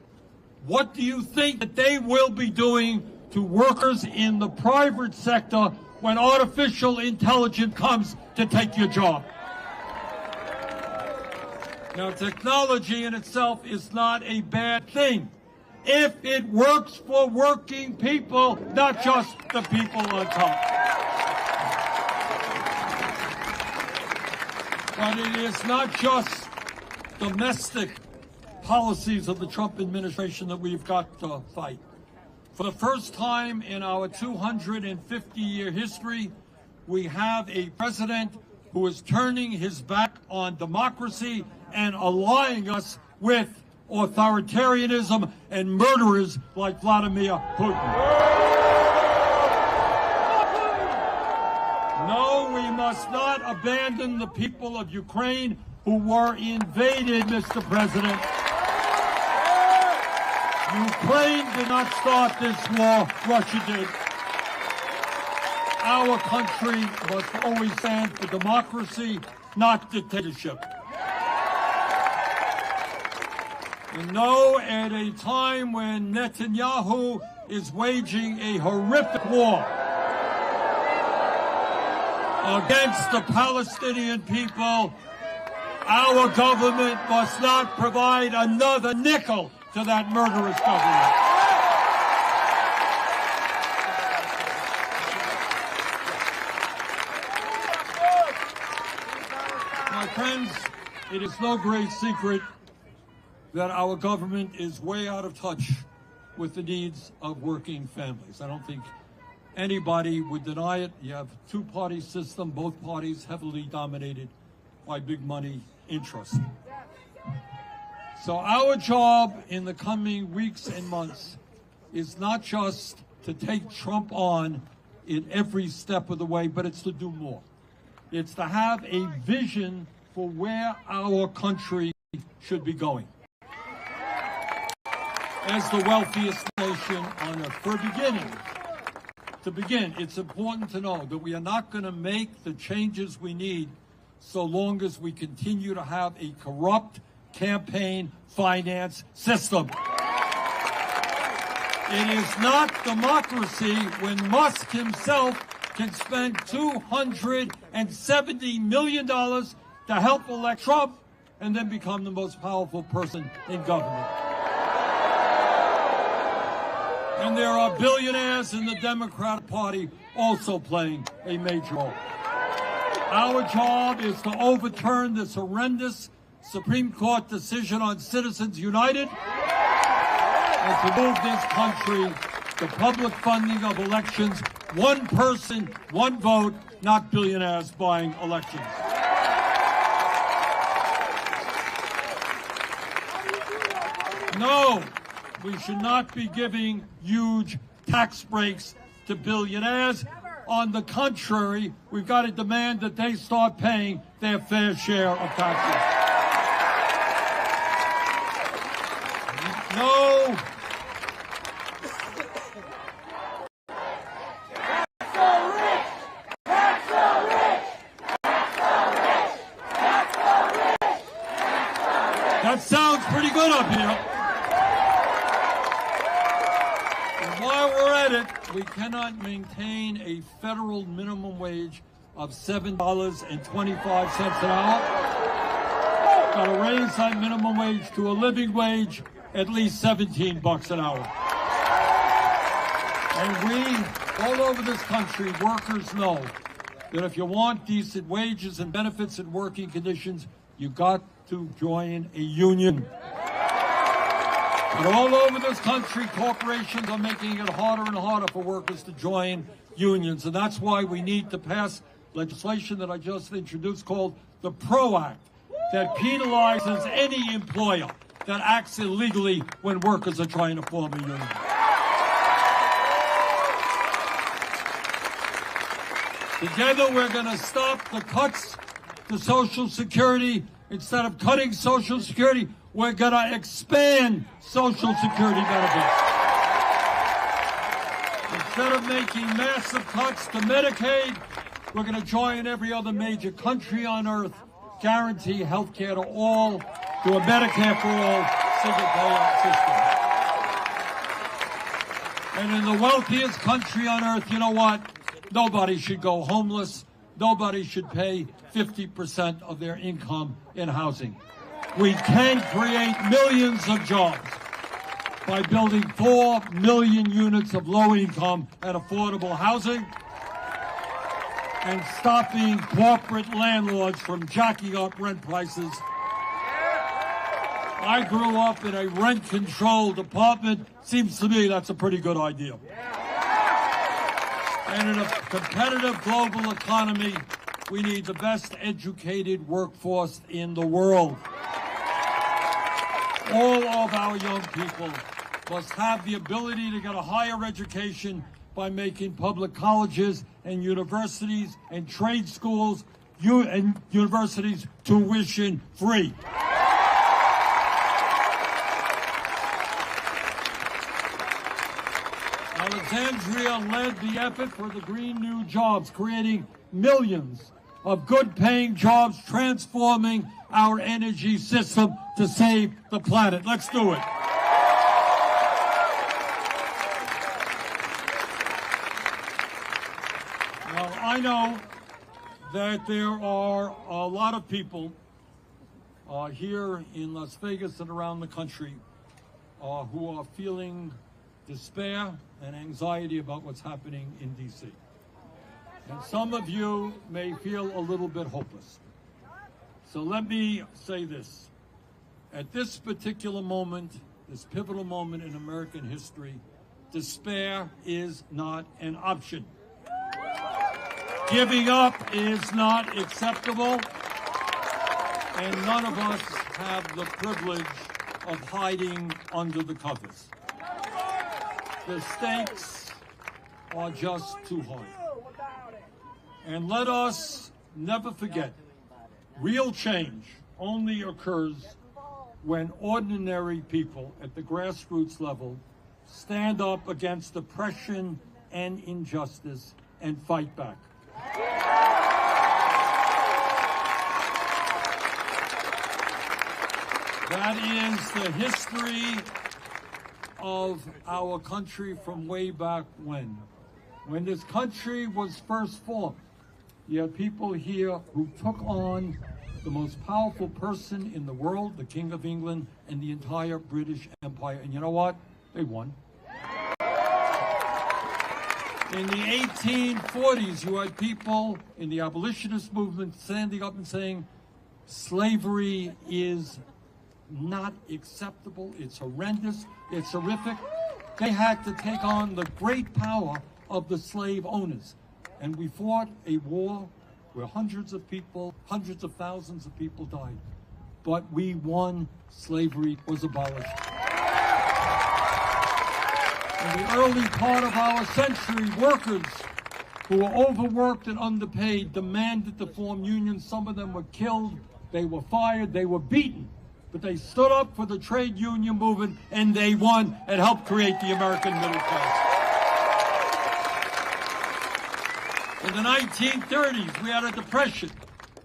What do you think that they will be doing to workers in the private sector when artificial intelligence comes to take your job? Now, technology in itself is not a bad thing if it works for working people, not just the people on top. But it is not just domestic policies of the Trump administration that we've got to fight. For the first time in our 250-year history, we have a president who is turning his back on democracy and allying us with authoritarianism and murderers like Vladimir Putin. No, we must not abandon the people of Ukraine who were invaded, Mr. President. Ukraine did not start this war, Russia did. Our country must always stand for democracy, not dictatorship. And no, at a time when Netanyahu is waging a horrific war against the Palestinian people, our government must not provide another nickel to that murderous government. My friends, it is no great secret that our government is way out of touch with the needs of working families. I don't think anybody would deny it. You have a two-party system, both parties heavily dominated by big money interests. So our job in the coming weeks and months is not just to take Trump on in every step of the way, but it's to do more. It's to have a vision for where our country should be going. As the wealthiest nation on earth, to begin, it's important to know that we are not going to make the changes we need so long as we continue to have a corrupt campaign finance system. It is not democracy when Musk himself can spend $270 million to help elect Trump and then become the most powerful person in government. And there are billionaires in the Democratic Party also playing a major role. Our job is to overturn this horrendous Supreme Court decision on Citizens United and to move this country to public funding of elections, one person, one vote, not billionaires buying elections. No, we should not be giving huge tax breaks to billionaires. On the contrary, we've got to demand that they start paying their fair share of taxes. No. That sounds pretty good up here. And while we're at it, we cannot maintain a federal minimum wage of $7.25 an hour. Got to raise that minimum wage to a living wage, at least $17 an hour. And we, all over this country, workers know that if you want decent wages and benefits and working conditions, you got to join a union. But all over this country, corporations are making it harder and harder for workers to join unions. And that's why we need to pass legislation that I just introduced called the PRO Act, that penalizes any employer that acts illegally when workers are trying to form a union. Together, we're going to stop the cuts to Social Security. Instead of cutting Social Security, we're going to expand Social Security benefits. Instead of making massive cuts to Medicaid, we're going to join every other major country on earth, guarantee health care to all, do a Medicare for all single-payer system. And in the wealthiest country on earth, you know what? Nobody should go homeless. Nobody should pay 50% of their income in housing. We can create millions of jobs by building 4 million units of low-income and affordable housing and stopping corporate landlords from jacking up rent prices. I grew up in a rent-controlled apartment. Seems to me that's a pretty good idea. And in a competitive global economy, we need the best educated workforce in the world. All of our young people must have the ability to get a higher education by making public colleges and universities and trade schools and universities tuition free. Alexandria led the effort for the Green New Jobs, creating millions of good-paying jobs, transforming our energy system to save the planet. Let's do it. Now, I know that there are a lot of people here in Las Vegas and around the country who are feeling despair and anxiety about what's happening in D.C. And some of you may feel a little bit hopeless. So let me say this. At this particular moment, this pivotal moment in American history, despair is not an option. Giving up is not acceptable, and none of us have the privilege of hiding under the covers. The stakes are just too high. And let us never forget, real change only occurs when ordinary people at the grassroots level stand up against oppression and injustice and fight back. That is the history of our country from way back when. When this country was first formed, you had people here who took on the most powerful person in the world, the King of England, and the entire British Empire. And you know what? They won. In the 1840s, you had people in the abolitionist movement standing up and saying, slavery is not acceptable, it's horrendous, it's horrific. They had to take on the great power of the slave owners. And we fought a war where hundreds of people, hundreds of thousands of people died. But we won. Slavery was abolished. In the early part of our century, workers who were overworked and underpaid demanded to form unions. Some of them were killed, they were fired, they were beaten. But they stood up for the trade union movement, and they won and helped create the American middle class. In the 1930s, we had a depression.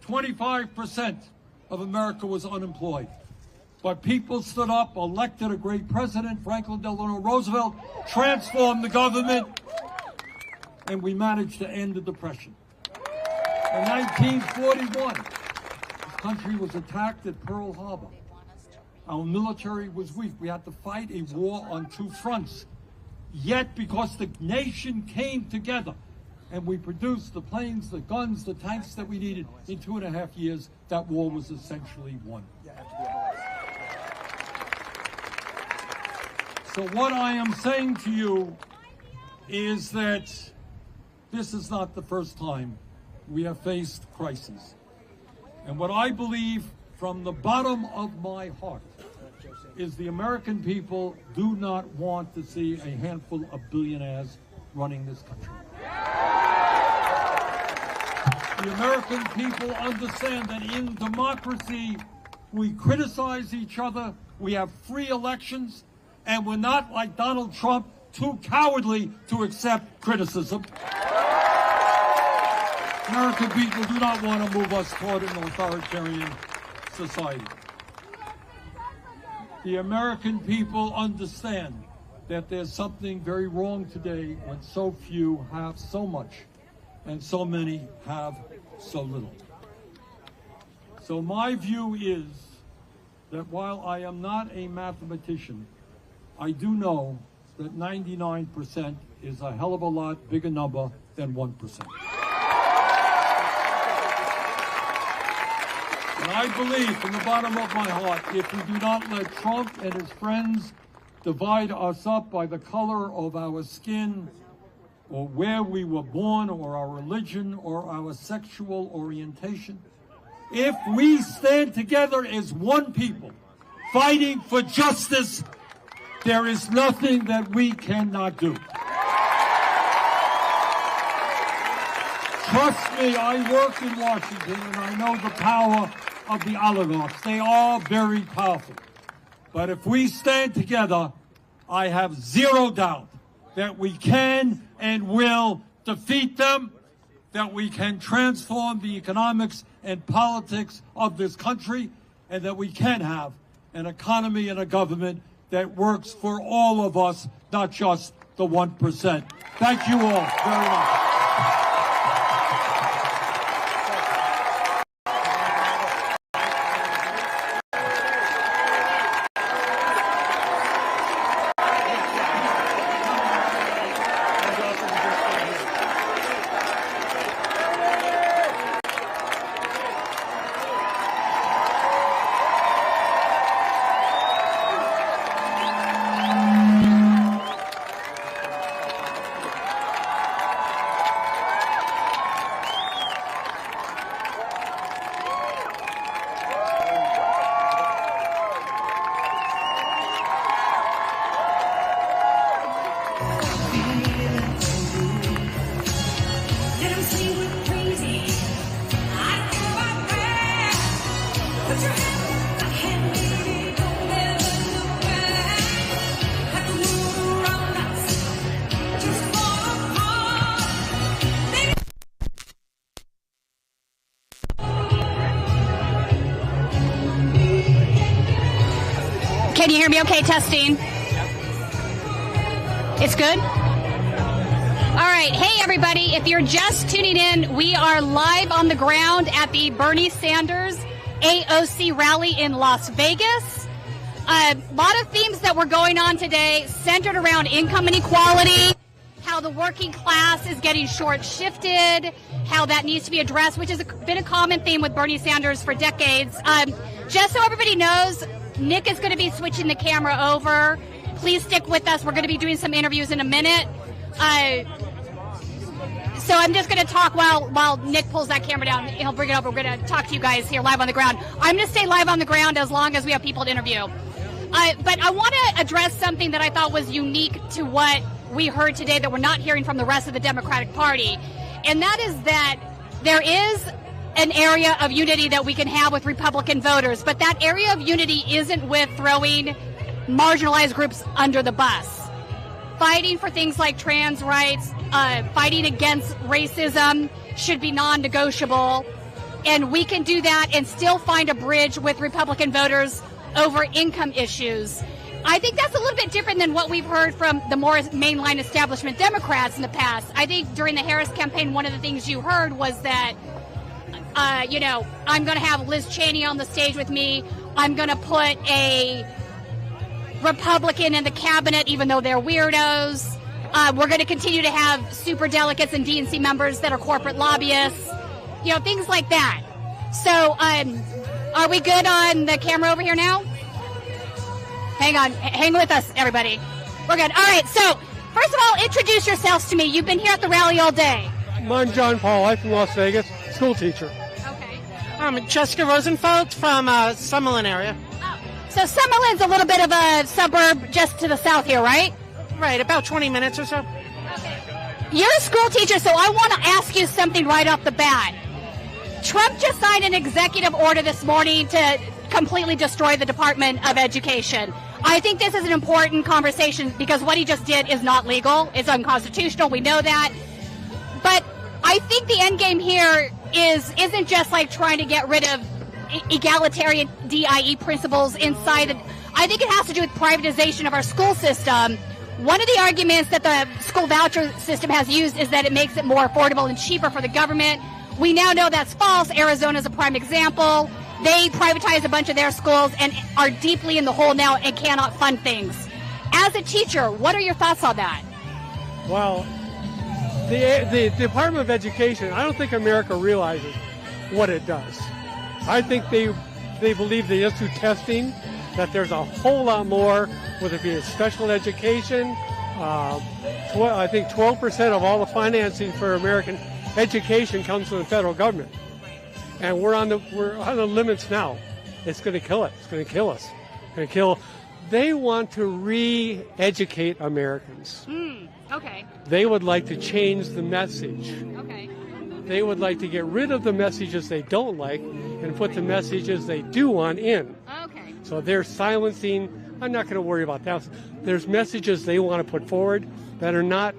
25% of America was unemployed. But people stood up, elected a great president, Franklin Delano Roosevelt, transformed the government, and we managed to end the depression. In 1941, this country was attacked at Pearl Harbor. Our military was weak. We had to fight a war on two fronts. Yet, because the nation came together and we produced the planes, the guns, the tanks that we needed in 2.5 years, that war was essentially won. So what I am saying to you is that this is not the first time we have faced crises. And what I believe from the bottom of my heart is the American people do not want to see a handful of billionaires running this country. The American people understand that in democracy, we criticize each other, we have free elections, and we're not, like Donald Trump, too cowardly to accept criticism. American people do not want to move us toward an authoritarian society. The American people understand that there's something very wrong today when so few have so much and so many have so little. So my view is that while I am not a mathematician, I do know that 99% is a hell of a lot bigger number than 1%. And I believe from the bottom of my heart, if we do not let Trump and his friends divide us up by the color of our skin, or where we were born, or our religion, or our sexual orientation, if we stand together as one people, fighting for justice, there is nothing that we cannot do. Trust me, I work in Washington and I know the power of the oligarchs. They are very powerful. But if we stand together, I have zero doubt that we can and will defeat them, that we can transform the economics and politics of this country, and that we can have an economy and a government that works for all of us, not just the 1%. Thank you all very much. Can you hear me okay? Testing. It's good? All right. Hey, everybody. If you're just tuning in, we are live on the ground at the Bernie Sanders AOC rally in Las Vegas. A lot of themes that were going on today centered around income inequality, how the working class is getting short-shifted, how that needs to be addressed, which has been a common theme with Bernie Sanders for decades. Just so everybody knows, Nick is going to be switching the camera over. Please stick with us. We're going to be doing some interviews in a minute. So I'm just going to talk while Nick pulls that camera down. He'll bring it over. We're going to talk to you guys here live on the ground. I'm going to stay live on the ground as long as we have people to interview. But I want to address something that I thought was unique to what we heard today that we're not hearing from the rest of the Democratic Party. And that is that there is an area of unity that we can have with Republican voters. But that area of unity isn't with throwing marginalized groups under the bus. Fighting for things like trans rights, fighting against racism should be non-negotiable. And we can do that and still find a bridge with Republican voters over income issues. I think that's a little bit different than what we've heard from the more mainline establishment Democrats in the past. I think during the Harris campaign, one of the things you heard was that, I'm going to have Liz Cheney on the stage with me. I'm going to put a Republican in the cabinet, even though they're weirdos. We're going to continue to have superdelegates and DNC members that are corporate lobbyists, things like that. So, are we good on the camera over here now? Hang on. Hang with us, everybody. We're good. All right. So, first of all, introduce yourselves to me. You've been here at the rally all day. I'm John Paul. I'm from Las Vegas, school teacher. Okay. I'm Jessica Rosenfeld from Summerlin area. Oh. So, Summerlin's a little bit of a suburb just to the south here, right? Right. About 20 minutes or so. Okay. You're a school teacher, so I want to ask you something right off the bat. Trump just signed an executive order this morning to completely destroy the Department of Education. I think this is an important conversation because what he just did is not legal. It's unconstitutional. We know that. But I think the end game here isn't just like trying to get rid of egalitarian DIE principles inside. I think it has to do with privatization of our school system. One of the arguments that the school voucher system has used is that it makes it more affordable and cheaper for the government. We now know that's false. Arizona is a prime example. They privatized a bunch of their schools and are deeply in the hole now and cannot fund things. As a teacher, what are your thoughts on that? Well, the Department of Education, I don't think America realizes what it does. I think they believe they just do testing, that there's a whole lot more, whether it be special education. I think 12% of all the financing for American education comes from the federal government, and we're on the limits now. It's going to kill it. It's going to kill us. It's going to kill. They want to re-educate Americans. Okay. They would like to change the message. Okay. They would like to get rid of the messages they don't like and put the messages they do want in. Okay. So they're silencing. I'm not going to worry about that. There's messages they want to put forward that are not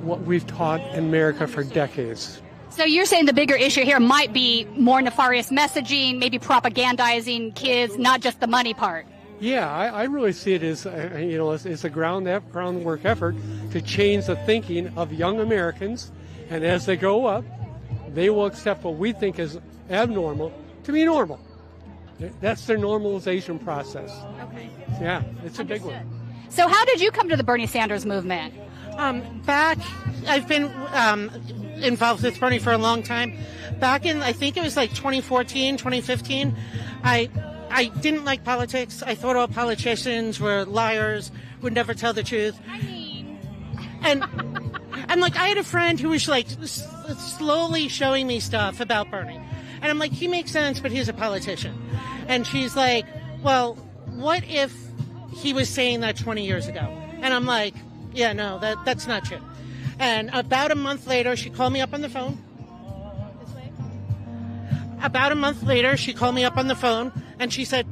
what we've taught in America for decades. So you're saying the bigger issue here might be more nefarious messaging, maybe propagandizing kids, not just the money part. Yeah, I really see it as it's a groundwork effort to change the thinking of young Americans, and as they grow up, they will accept what we think is abnormal to be normal. That's their normalization process. Okay. Yeah, it's a big one. So how did you come to the Bernie Sanders movement? I've been involved with Bernie for a long time. Back in, I think it was like 2014, 2015, I didn't like politics. I thought all politicians were liars, would never tell the truth. And like, I had a friend who was like slowly showing me stuff about Bernie. And I'm like, he makes sense, but he's a politician. And she's like, well, what if he was saying that 20 years ago? And I'm like, yeah, no, that's not true. And about a month later, she called me up on the phone. About a month later, she called me up on the phone, and she said,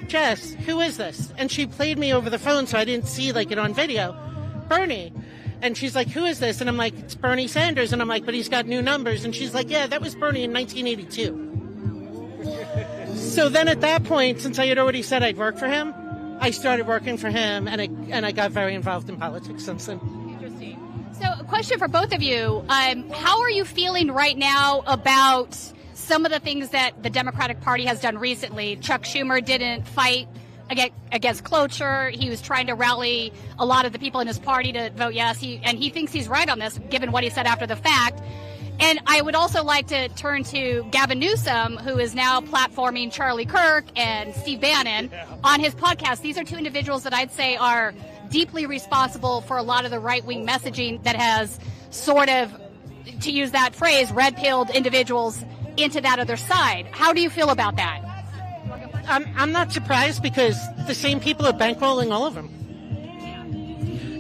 Jess, who is this? And she played me over the phone, so I didn't see it on video. Bernie. And she's like, who is this? And I'm like, it's Bernie Sanders. And I'm like, but he's got new numbers. And she's like, yeah, that was Bernie in 1982. So then at that point, since I had already said I'd work for him, I started working for him, and I got very involved in politics since then. Interesting. So, a question for both of you. How are you feeling right now about some of the things that the Democratic Party has done recently? Chuck Schumer didn't fight against cloture. He was trying to rally a lot of the people in his party to vote yes. He thinks he's right on this, given what he said after the fact. And I would also like to turn to Gavin Newsom, who is now platforming Charlie Kirk and Steve Bannon on his podcast. These are two individuals that I'd say are deeply responsible for a lot of the right-wing messaging that has sort of, to use that phrase, red-pilled individuals into that other side. How do you feel about that? I'm not surprised because the same people are bankrolling all of them.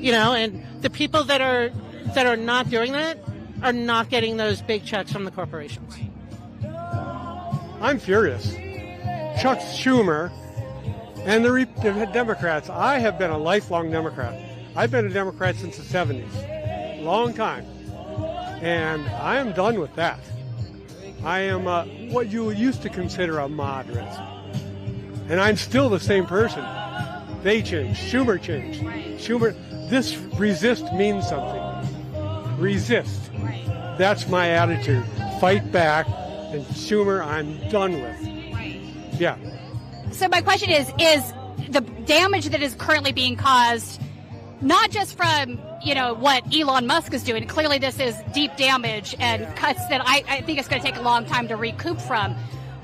You know, and the people that are not doing that are not getting those big checks from the corporations. I'm furious. Chuck Schumer and the Democrats. I have been a lifelong Democrat. I've been a Democrat since the 70s. Long time. And I am done with that. I am what you used to consider a moderate. And I'm still the same person. They changed. Schumer changed. Schumer, this resist means something. Resist. That's my attitude. Fight back. And Schumer, I'm done with. Yeah. So my question is the damage that is currently being caused, not just from, what Elon Musk is doing. Clearly this is deep damage and cuts that I think it's going to take a long time to recoup from.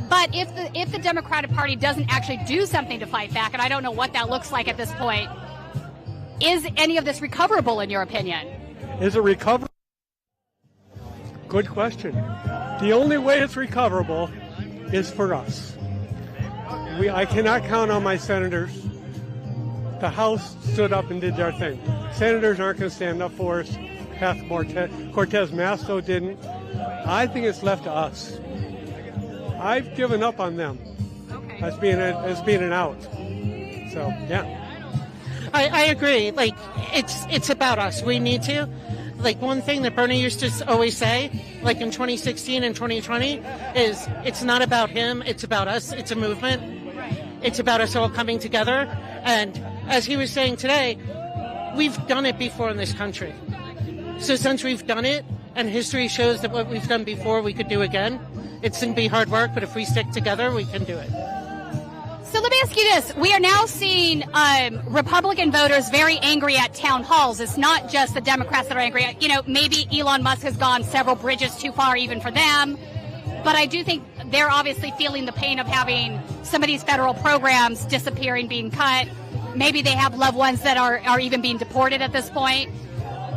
But if the Democratic Party doesn't actually do something to fight back, and I don't know what that looks like at this point, is any of this recoverable in your opinion? Is it recoverable? Good question. The only way it's recoverable is for us. I cannot count on my senators. The House stood up and did their thing. Senators aren't going to stand up for us. Cortez Masto didn't. I think it's left to us. I've given up on them as being an out. So, yeah. I agree. Like, it's about us. We need to. Like, one thing that Bernie used to always say, like in 2016 and 2020, is it's not about him, it's about us. It's a movement. It's about us all coming together. And as he was saying today, we've done it before in this country. So since we've done it, and history shows that what we've done before we could do again, it's going to be hard work, but if we stick together, we can do it. So let me ask you this. We are now seeing Republican voters very angry at town halls. It's not just the Democrats that are angry. Maybe Elon Musk has gone several bridges too far even for them. But I do think they're obviously feeling the pain of having some of these federal programs disappearing, being cut. Maybe they have loved ones that are even being deported at this point.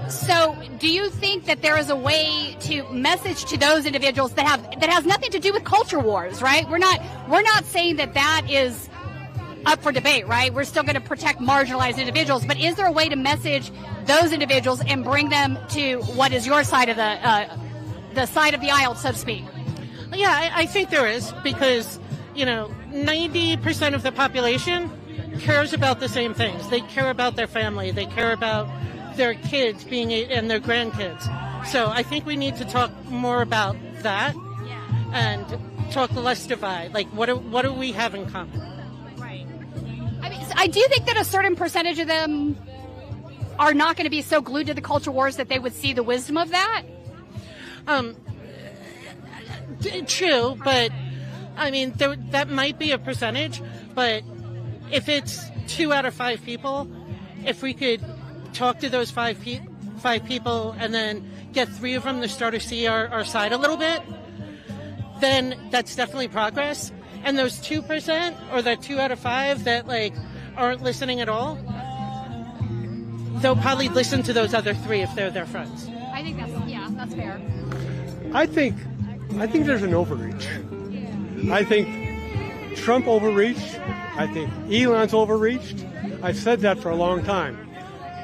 So do you think that there is a way to message to those individuals that has nothing to do with culture wars, right? We're not saying that is up for debate, right? We're still going to protect marginalized individuals, but is there a way to message those individuals and bring them to what is your side of the side of the aisle, so to speak? Yeah, I think there is, because 90% of the population cares about the same things. They care about their family. They care about their kids and their grandkids. So I think we need to talk more about that and talk less divide. Like, what do we have in common? Right. I mean, I do think that a certain percentage of them are not going to be so glued to the culture wars that they would see the wisdom of that. True, but I mean, that might be a percentage, but if it's 2 out of 5 people, if we could talk to those 5 people and then get 3 of them to start to see our side a little bit, then that's definitely progress. And those 2%, or that 2 out of 5 that aren't listening at all, they'll probably listen to those other 3 if they're their friends. I think that's fair. I think there's an overreach. I think Trump overreached. I think Elon's overreached. I've said that for a long time,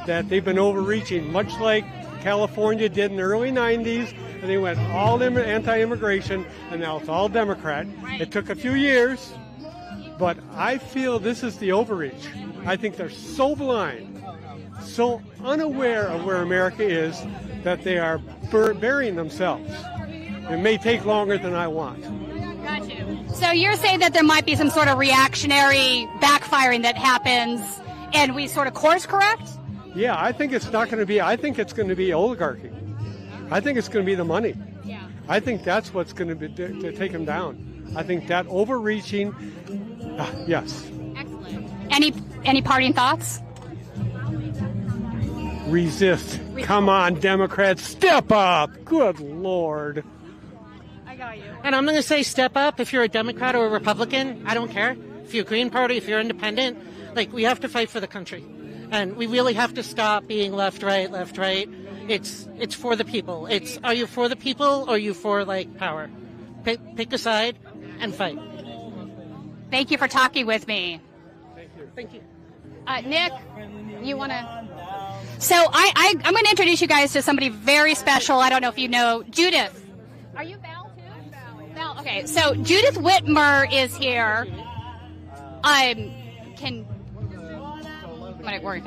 that they've been overreaching, much like California did in the early 90s, and they went all anti-immigration, and now it's all Democrat. It took a few years, but I feel this is the overreach. I think they're so blind, so unaware of where America is, that they are burying themselves. It may take longer than I want. Got you. So you're saying that there might be some sort of reactionary backfiring that happens, and we sort of course correct? Yeah, I think it's not going to be. I think it's going to be oligarchy. I think it's going to be the money. Yeah. I think that's what's going to be to take him down. I think that overreaching. Yes. Excellent. Any parting thoughts? Resist. Come on, Democrats, step up. Good Lord. I got you. And I'm going to say step up if you're a Democrat or a Republican. I don't care. If you're Green Party, if you're independent, like, we have to fight for the country. And we really have to stop being left, right, left, right. It's for the people. Are you for the people or are you for, like, power? Pick a side and fight. Thank you for talking with me. Thank you. Nick, you want to? So I'm going to introduce you guys to somebody very special. I don't know if you know Judith. Are you Val too? Val. Okay. So Judith Whitmer is here.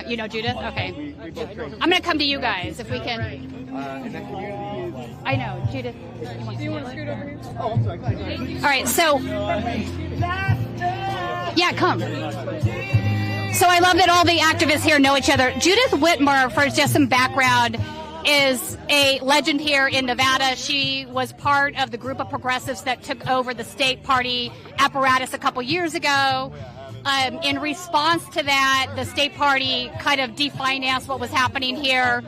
You know Judith? Okay. I'm going to come to you guys if we can. I know Judith. Do you want to scoot over here? Oh, I'm sorry. All right. So. Yeah, come. So I love that all the activists here know each other. Judith Whitmer, for just some background, is a legend here in Nevada. She was part of the group of progressives that took over the state party apparatus a couple years ago. In response to that, the state party kind of definanced what was happening here.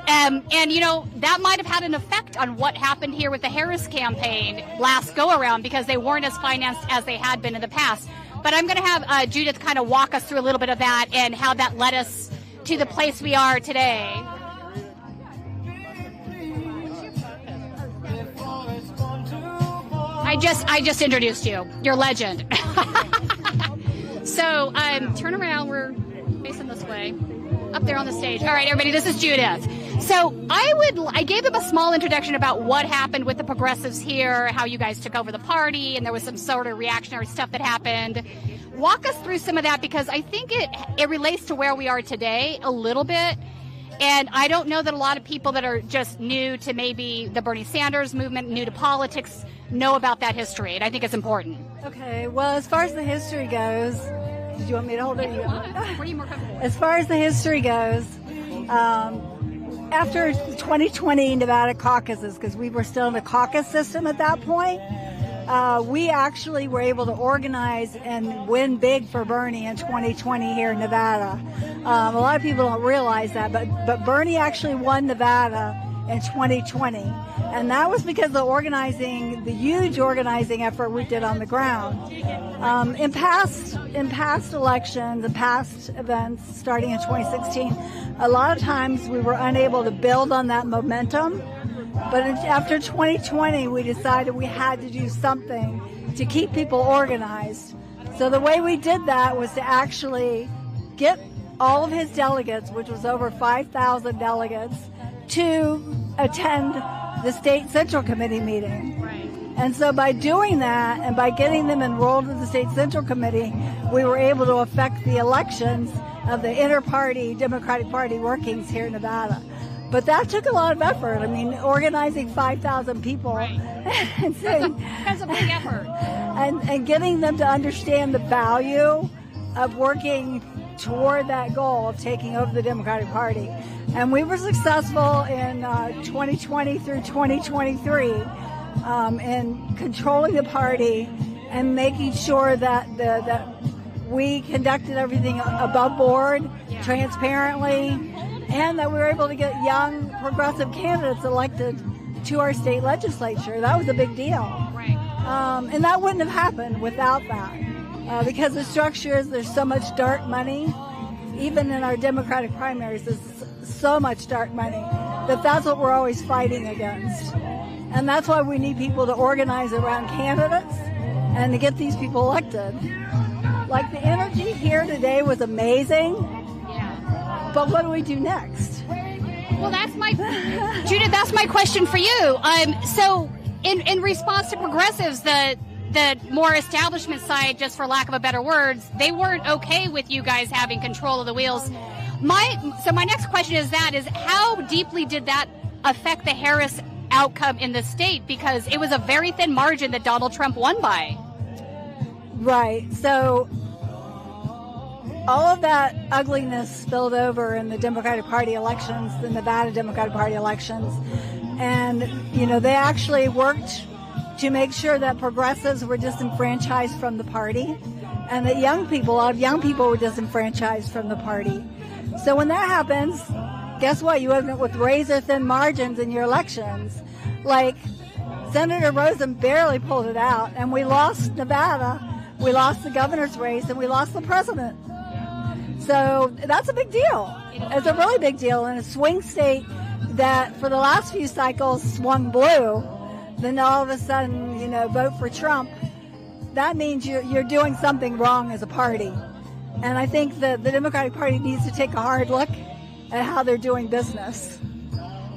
And, you know, that might have had an effect on what happened here with the Harris campaign last go-around because they weren't as financed as they had been in the past. But I'm going to have Judith kind of walk us through a little bit of that and how that led us to the place we are today. I just introduced you. You're a legend. So turn around. We're facing this way. Up there on the stage. All right, everybody, this is Judith. So I gave them a small introduction about what happened with the progressives here, how you guys took over the party, and there was some sort of reactionary stuff that happened. Walk us through some of that because I think it relates to where we are today a little bit. And I don't know that a lot of people that are just new to maybe the Bernie Sanders movement, new to politics, know about that history. And I think it's important. Okay, well, as far as the history goes, did you want me to hold it? Where are you more comfortable? As far as the history goes, after 2020 Nevada caucuses, because we were still in the caucus system at that point, we actually were able to organize and win big for Bernie in 2020 here in Nevada. A lot of people don't realize that, but Bernie actually won Nevada in 2020. And that was because of the huge organizing effort we did on the ground. In past elections and past events, starting in 2016, a lot of times we were unable to build on that momentum. But after 2020, we decided we had to do something to keep people organized. So the way we did that was to actually get all of his delegates, which was over 5,000 delegates, to attend the state central committee meeting. Right. And so by doing that and by getting them enrolled in the state central committee, we were able to affect the elections of the inter-party Democratic Party workings here in Nevada. But that took a lot of effort. I mean, organizing 5,000 people and saying, that's a big effort. And getting them to understand the value of working toward that goal of taking over the Democratic Party. And we were successful in 2020 through 2023 in controlling the party and making sure that we conducted everything above board, transparently, and that we were able to get young progressive candidates elected to our state legislature. That was a big deal. Right. And that wouldn't have happened without that. Because the structure is there's so much dark money, even in our Democratic primaries, there's so much dark money that's what we're always fighting against. And that's why we need people to organize around candidates and to get these people elected. Like the energy here today was amazing. Yeah. But what do we do next? Well, Judith, that's my question for you. So in response to progressives, the more establishment side, just for lack of a better words, they weren't okay with you guys having control of the wheels. So my next question is how deeply did that affect the Harris outcome in the state? Because it was a very thin margin that Donald Trump won by. Right. So all of that ugliness spilled over in the Democratic Party elections, the Nevada Democratic Party elections. And, they actually worked to make sure that progressives were disenfranchised from the party and that a lot of young people were disenfranchised from the party. So when that happens, guess what? You end up with razor-thin margins in your elections. Like, Senator Rosen barely pulled it out, and we lost Nevada, we lost the governor's race, and we lost the president. So that's a big deal. It's a really big deal in a swing state that for the last few cycles swung blue. Then all of a sudden, vote for Trump. That means you're doing something wrong as a party. And I think that the Democratic Party needs to take a hard look at how they're doing business.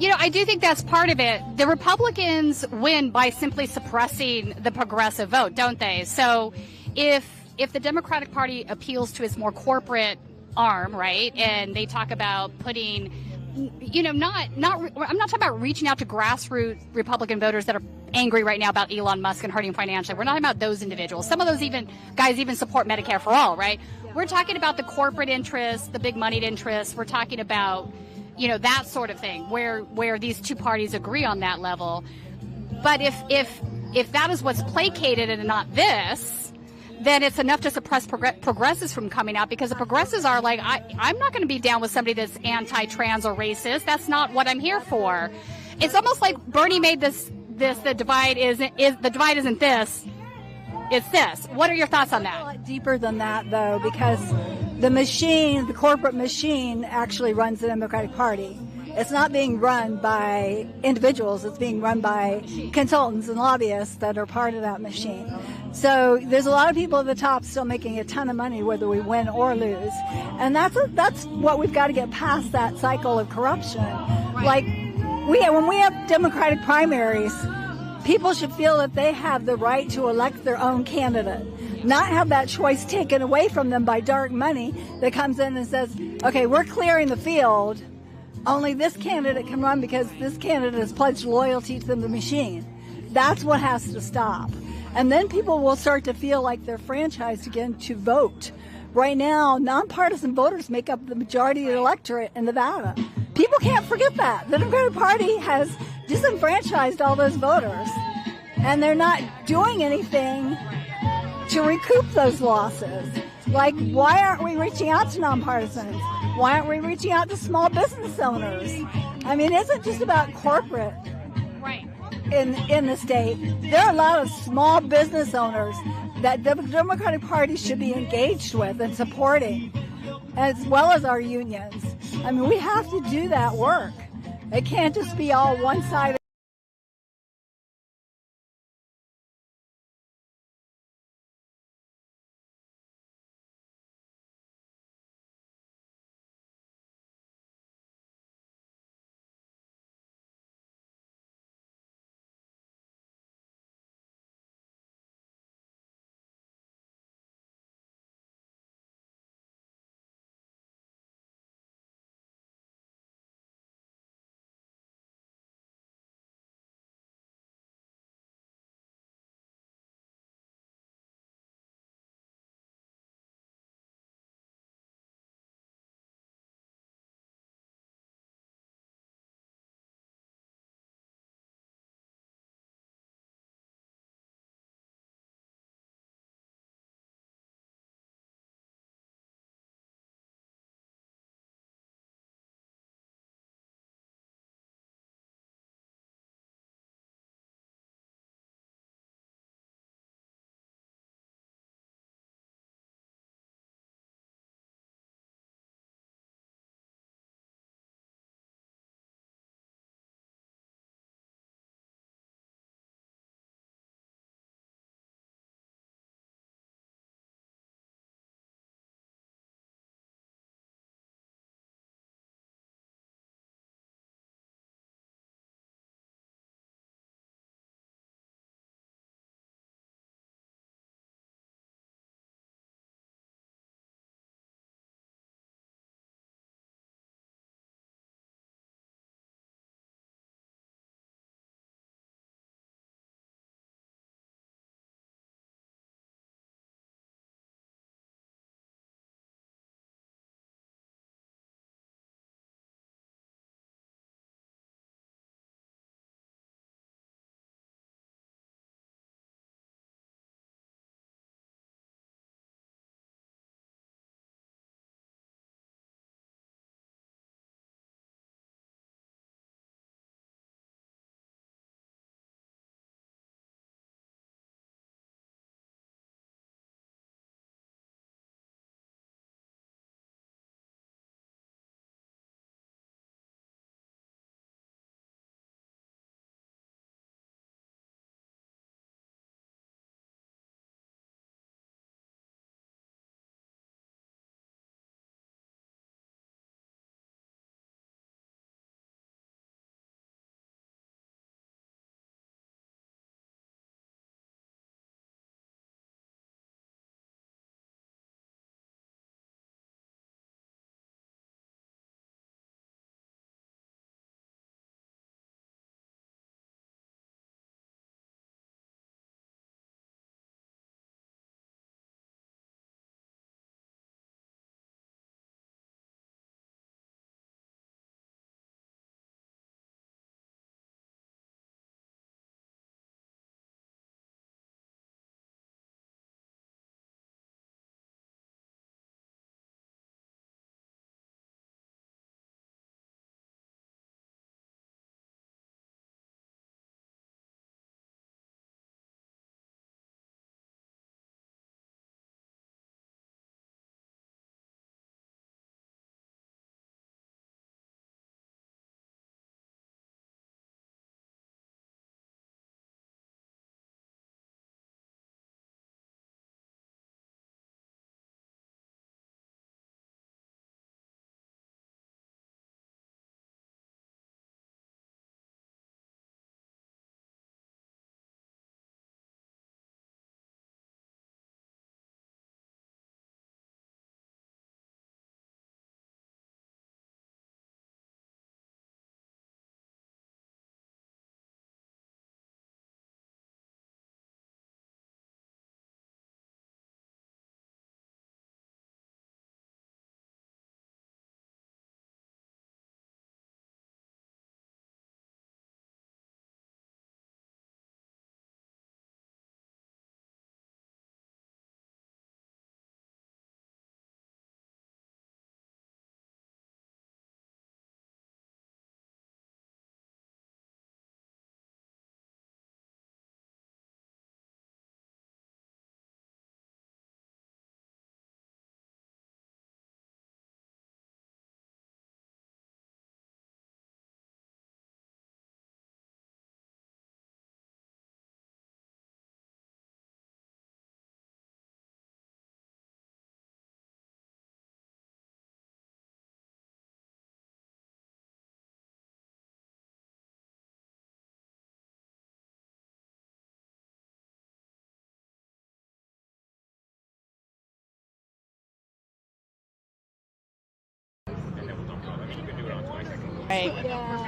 I do think that's part of it. The Republicans win by simply suppressing the progressive vote, don't they? So if the Democratic Party appeals to its more corporate arm, right, and they talk about putting, I'm not talking about reaching out to grassroots Republican voters that are angry right now about Elon Musk and hurting financially. We're not talking about those individuals. Some of those guys even support Medicare for all, right? We're talking about the corporate interests, the big moneyed interests. We're talking about, that sort of thing where these two parties agree on that level. But if that is what's placated and not this, then it's enough to suppress progressives from coming out, because the progressives are like, I'm not going to be down with somebody that's anti-trans or racist. That's not what I'm here for. It's almost like Bernie made the divide isn't this, it's this. What are your thoughts on that? A lot deeper than that, though, because the corporate machine actually runs the Democratic Party. It's not being run by individuals. It's being run by consultants and lobbyists that are part of that machine. So there's a lot of people at the top still making a ton of money, whether we win or lose. And that's what we've got to get past, that cycle of corruption. Like, when we have Democratic primaries, people should feel that they have the right to elect their own candidate, not have that choice taken away from them by dark money that comes in and says, okay, we're clearing the field. Only this candidate can run because this candidate has pledged loyalty to the machine. That's what has to stop. And then people will start to feel like they're franchised again to vote. Right now, nonpartisan voters make up the majority of the electorate in Nevada. People can't forget that. The Democratic Party has disenfranchised all those voters, and they're not doing anything to recoup those losses. Like, why aren't we reaching out to nonpartisans? Why aren't we reaching out to small business owners? I mean, it's not just about corporate. Right. In the state, there are a lot of small business owners that the Democratic Party should be engaged with and supporting, as well as our unions. I mean, we have to do that work. It can't just be all one-sided.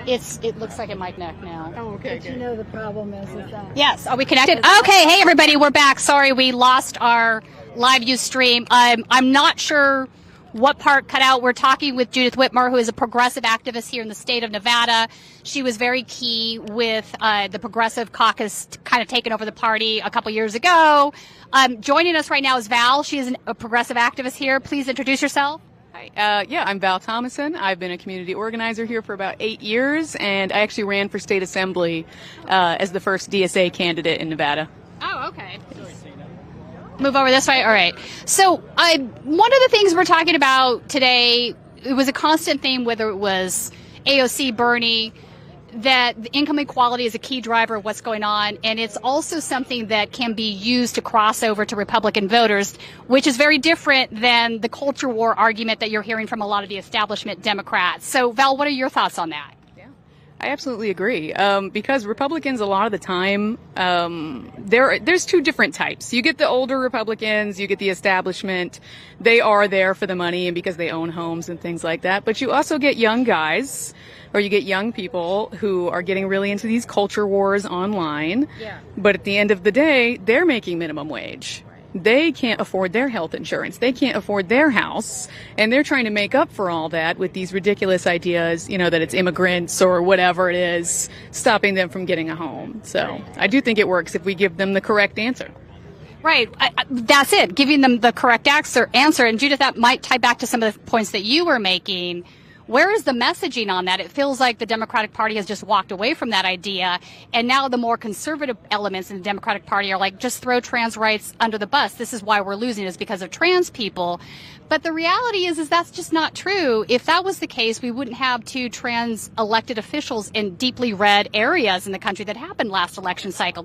It looks like it might connect now. Oh, okay. But you know the problem is that. Yes, are we connected? Okay, hey everybody, we're back. Sorry, we lost our live view stream. I'm not sure what part cut out. We're talking with Judith Whitmer, who is a progressive activist here in the state of Nevada. She was very key with the Progressive Caucus kind of taking over the party a couple years ago. Joining us right now is Val. She is a progressive activist here. Please introduce yourself. Hi. I'm Val Thomason. I've been a community organizer here for about 8 years, and I actually ran for state assembly as the first DSA candidate in Nevada. Oh, okay. Move over this way. All right. So one of the things we're talking about today, it was a constant theme, whether it was AOC, Bernie, that the income equality is a key driver of what's going on. And it's also something that can be used to cross over to Republican voters, which is very different than the culture war argument that you're hearing from a lot of the establishment Democrats. So, Val, what are your thoughts on that? I absolutely agree. Because Republicans, a lot of the time, there's two different types. You get the older Republicans, you get the establishment. They are there for the money and because they own homes and things like that. But you also get young guys, or you get young people who are getting really into these culture wars online. Yeah. But at the end of the day, they're making minimum wage. They can't afford their health insurance. They can't afford their house. And they're trying to make up for all that with these ridiculous ideas, that it's immigrants or whatever it is, stopping them from getting a home. So I do think it works if we give them the correct answer. Right. That's it. Giving them the correct answer. And Judith, that might tie back to some of the points that you were making. Where is the messaging on that? It feels like the Democratic Party has just walked away from that idea. And now the more conservative elements in the Democratic Party are like, just throw trans rights under the bus. This is why we're losing, is because of trans people. But the reality is that's just not true. If that was the case, we wouldn't have 2 trans elected officials in deeply red areas in the country that happened last election cycle.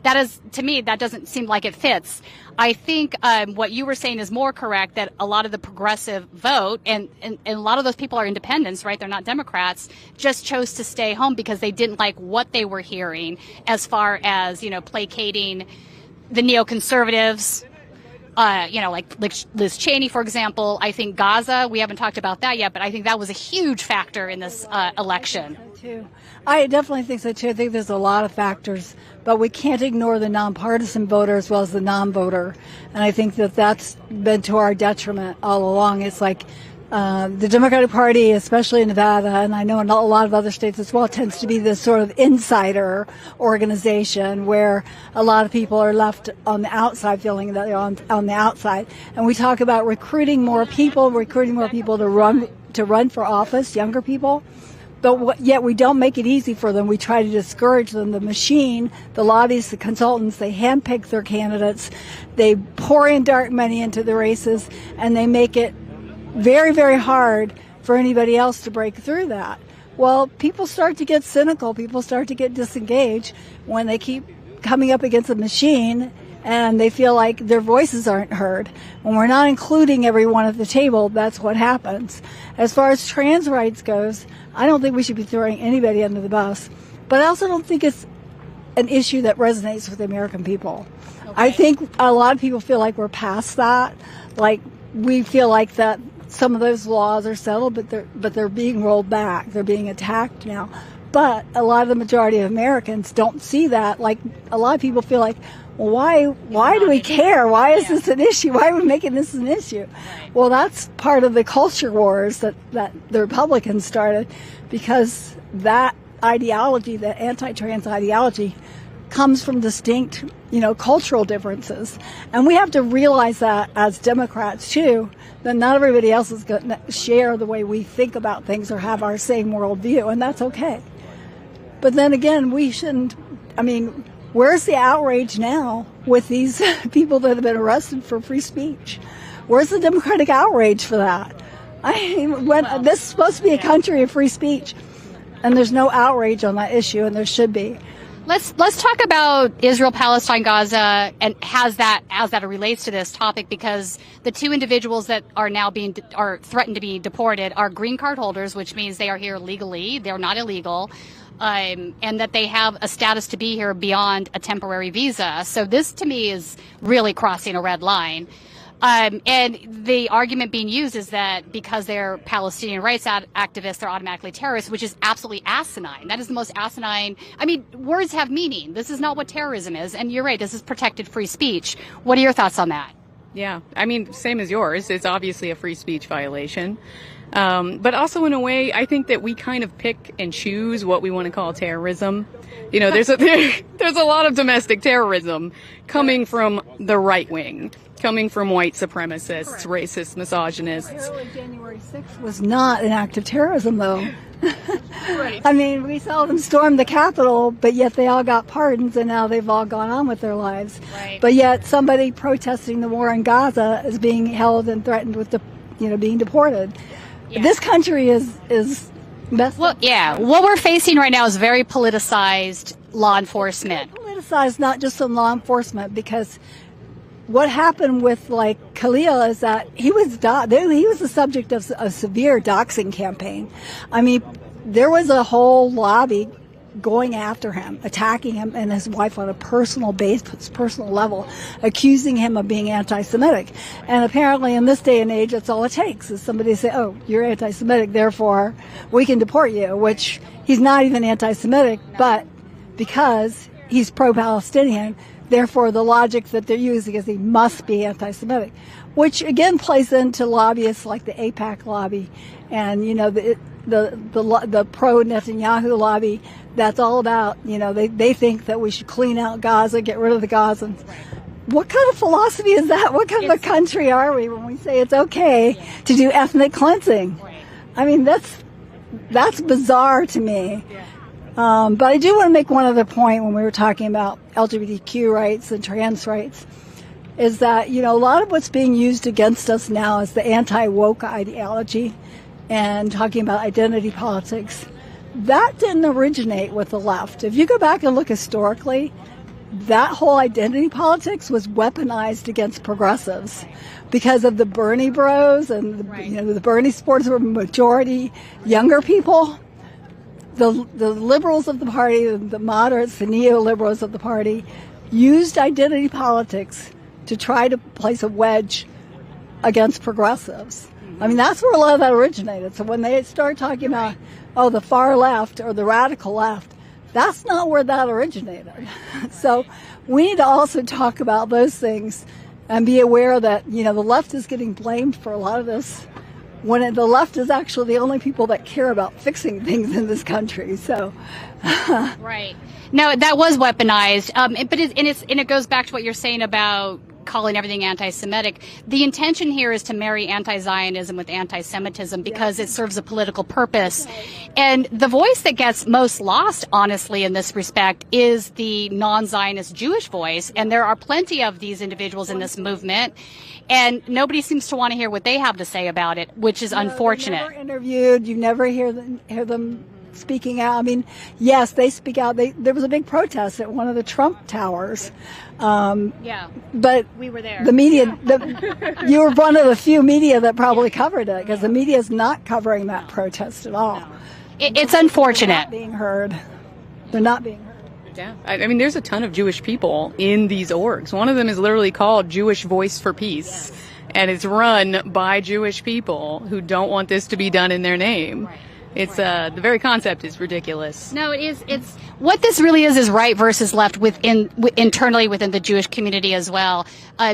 That is, to me, that doesn't seem like it fits. I think what you were saying is more correct, that a lot of the progressive vote, and a lot of those people are independents, right? They're not Democrats, just chose to stay home because they didn't like what they were hearing as far as, placating the neoconservatives. Like Liz Cheney, for example. I think Gaza, we haven't talked about that yet, but I think that was a huge factor in this election. I definitely think so, too. I think there's a lot of factors, but we can't ignore the nonpartisan voter as well as the non-voter. And I think that that's been to our detriment all along. It's like the Democratic Party, especially in Nevada, and I know in a lot of other states as well, tends to be this sort of insider organization where a lot of people are left on the outside, feeling that they're on the outside. And we talk about recruiting more people to run for office, younger people. But yet we don't make it easy for them. We try to discourage them. The machine, the lobbyists, the consultants, they handpick their candidates. They pour in dark money into the races, and they make it very, very hard for anybody else to break through that. Well, people start to get cynical. People start to get disengaged when they keep coming up against a machine and they feel like their voices aren't heard. When we're not including everyone at the table, that's what happens. As far as trans rights goes, I don't think we should be throwing anybody under the bus. But I also don't think it's an issue that resonates with the American people. Okay. I think a lot of people feel like we're past that. Like, we feel like that some of those laws are settled, but they're being rolled back. They're being attacked now. But a lot of the majority of Americans don't see that. Like, a lot of people feel like, well, why do we care? Why is this an issue? Why are we making this an issue? Well, that's part of the culture wars that the Republicans started, because that ideology, that anti-trans ideology, comes from distinct, cultural differences. And we have to realize that as Democrats, too, that not everybody else is going to share the way we think about things or have our same worldview, and that's okay. But then again, we shouldn't, where's the outrage now with these people that have been arrested for free speech? Where's the Democratic outrage for that? This is supposed to be a country of free speech, and there's no outrage on that issue, and there should be. Let's talk about Israel, Palestine, Gaza, and as that relates to this topic, because the 2 individuals that are now are threatened to be deported are green card holders, which means they are here legally. They're not illegal. And that they have a status to be here beyond a temporary visa. So this, to me, is really crossing a red line. And the argument being used is that because they're Palestinian rights activists, they're automatically terrorists, which is absolutely asinine. That is the most asinine. I mean, words have meaning. This is not what terrorism is. And you're right, this is protected free speech. What are your thoughts on that? Yeah, I mean, same as yours. It's obviously a free speech violation. But also in a way, I think that we kind of pick and choose what we want to call terrorism. You know, there's a lot of domestic terrorism coming from the right wing, coming from white supremacists, racists, misogynists. Apparently January 6th was not an act of terrorism, though. Right. I mean, we saw them storm the Capitol, but yet they all got pardons, and now they've all gone on with their lives. Right. But yet somebody protesting the war in Gaza is being held and threatened with being deported. Yeah. This country is messed up. Yeah. What we're facing right now is very politicized law enforcement. Politicized, not just in law enforcement, because what happened with Khalil is that he was the subject of a severe doxing campaign. I mean, there was a whole lobby going after him, attacking him and his wife on a personal level, accusing him of being anti-Semitic. And apparently in this day and age, that's all it takes is somebody to say, oh, you're anti-Semitic, therefore we can deport you, which he's not even anti-Semitic, but because he's pro-Palestinian, therefore the logic that they're using is he must be anti-Semitic, which again plays into lobbyists like the AIPAC lobby and, the pro-Netanyahu lobby. That's all about, they think that we should clean out Gaza, get rid of the Gazans. What kind of philosophy is that? What kind of a country are we when we say it's okay to do ethnic cleansing? I mean, that's bizarre to me. But I do want to make one other point when we were talking about LGBTQ rights and trans rights, is that, a lot of what's being used against us now is the anti-woke ideology and talking about identity politics. That didn't originate with the left. If you go back and look historically, that whole identity politics was weaponized against progressives because of the Bernie bros and the Bernie supporters were majority younger people. The liberals of the party, the moderates, the neoliberals of the party, used identity politics to try to place a wedge against progressives. I mean, that's where a lot of that originated. So when they start talking about, the far left or the radical left, that's not where that originated. So we need to also talk about those things and be aware that, the left is getting blamed for a lot of this, when the left is actually the only people that care about fixing things in this country. So, right. No, that was weaponized. But it goes back to what you're saying about calling everything anti-Semitic. The intention here is to marry anti-Zionism with anti-Semitism because it serves a political purpose. And the voice that gets most lost, honestly, in this respect is the non-Zionist Jewish voice. And there are plenty of these individuals in this movement. And nobody seems to want to hear what they have to say about it, which is unfortunate. They're never interviewed. You never hear them speaking out. I mean, yes, they speak out. There was a big protest at one of the Trump towers. But we were there. The media, you were one of the few media that probably covered it because the media is not covering that protest at all. It's unfortunate. They're not being heard. They're not being heard. Yeah, I mean, there's a ton of Jewish people in these orgs. One of them is literally called Jewish Voice for Peace, and it's run by Jewish people who don't want this to be done in their name. Right. It's the very concept is ridiculous. No, it is. It's what this really is right versus left internally within the Jewish community as well.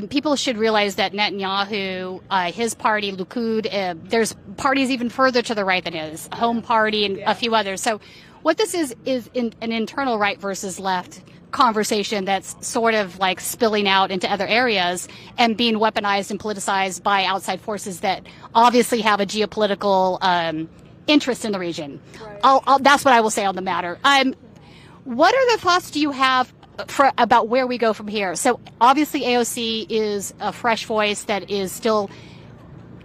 People should realize that Netanyahu, his party, Likud, there's parties even further to the right than his, Home Party and a few others. So what this is an internal right versus left conversation that's sort of like spilling out into other areas and being weaponized and politicized by outside forces that obviously have a geopolitical interest in the region. Right. That's what I will say on the matter. What other thoughts do you have about where we go from here? So obviously AOC is a fresh voice that is still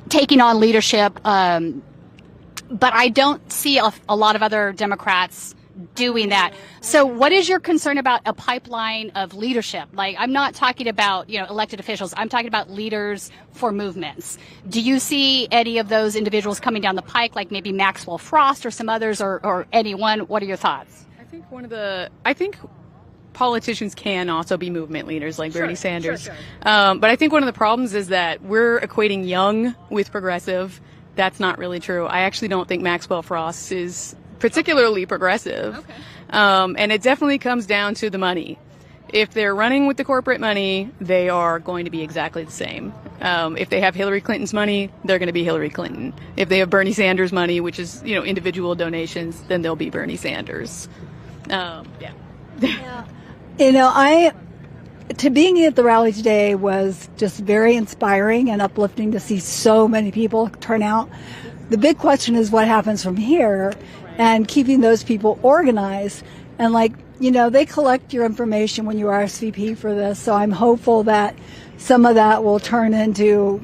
taking on leadership, but I don't see a lot of other Democrats doing that. So what is your concern about a pipeline of leadership? Like, I'm not talking about, elected officials. I'm talking about leaders for movements. Do you see any of those individuals coming down the pike, like maybe Maxwell Frost or some others or anyone? What are your thoughts? I think politicians can also be movement leaders like Bernie Sanders. But I think one of the problems is that we're equating young with progressive. That's not really true. I actually don't think Maxwell Frost is particularly progressive. Okay. And it definitely comes down to the money. If they're running with the corporate money, they are going to be exactly the same. If they have Hillary Clinton's money, they're going to be Hillary Clinton. If they have Bernie Sanders' money, which is, individual donations, then they'll be Bernie Sanders. Yeah. To being at the rally today was just very inspiring and uplifting to see so many people turn out. The big question is what happens from here and keeping those people organized. And they collect your information when you RSVP for this. So I'm hopeful that some of that will turn into,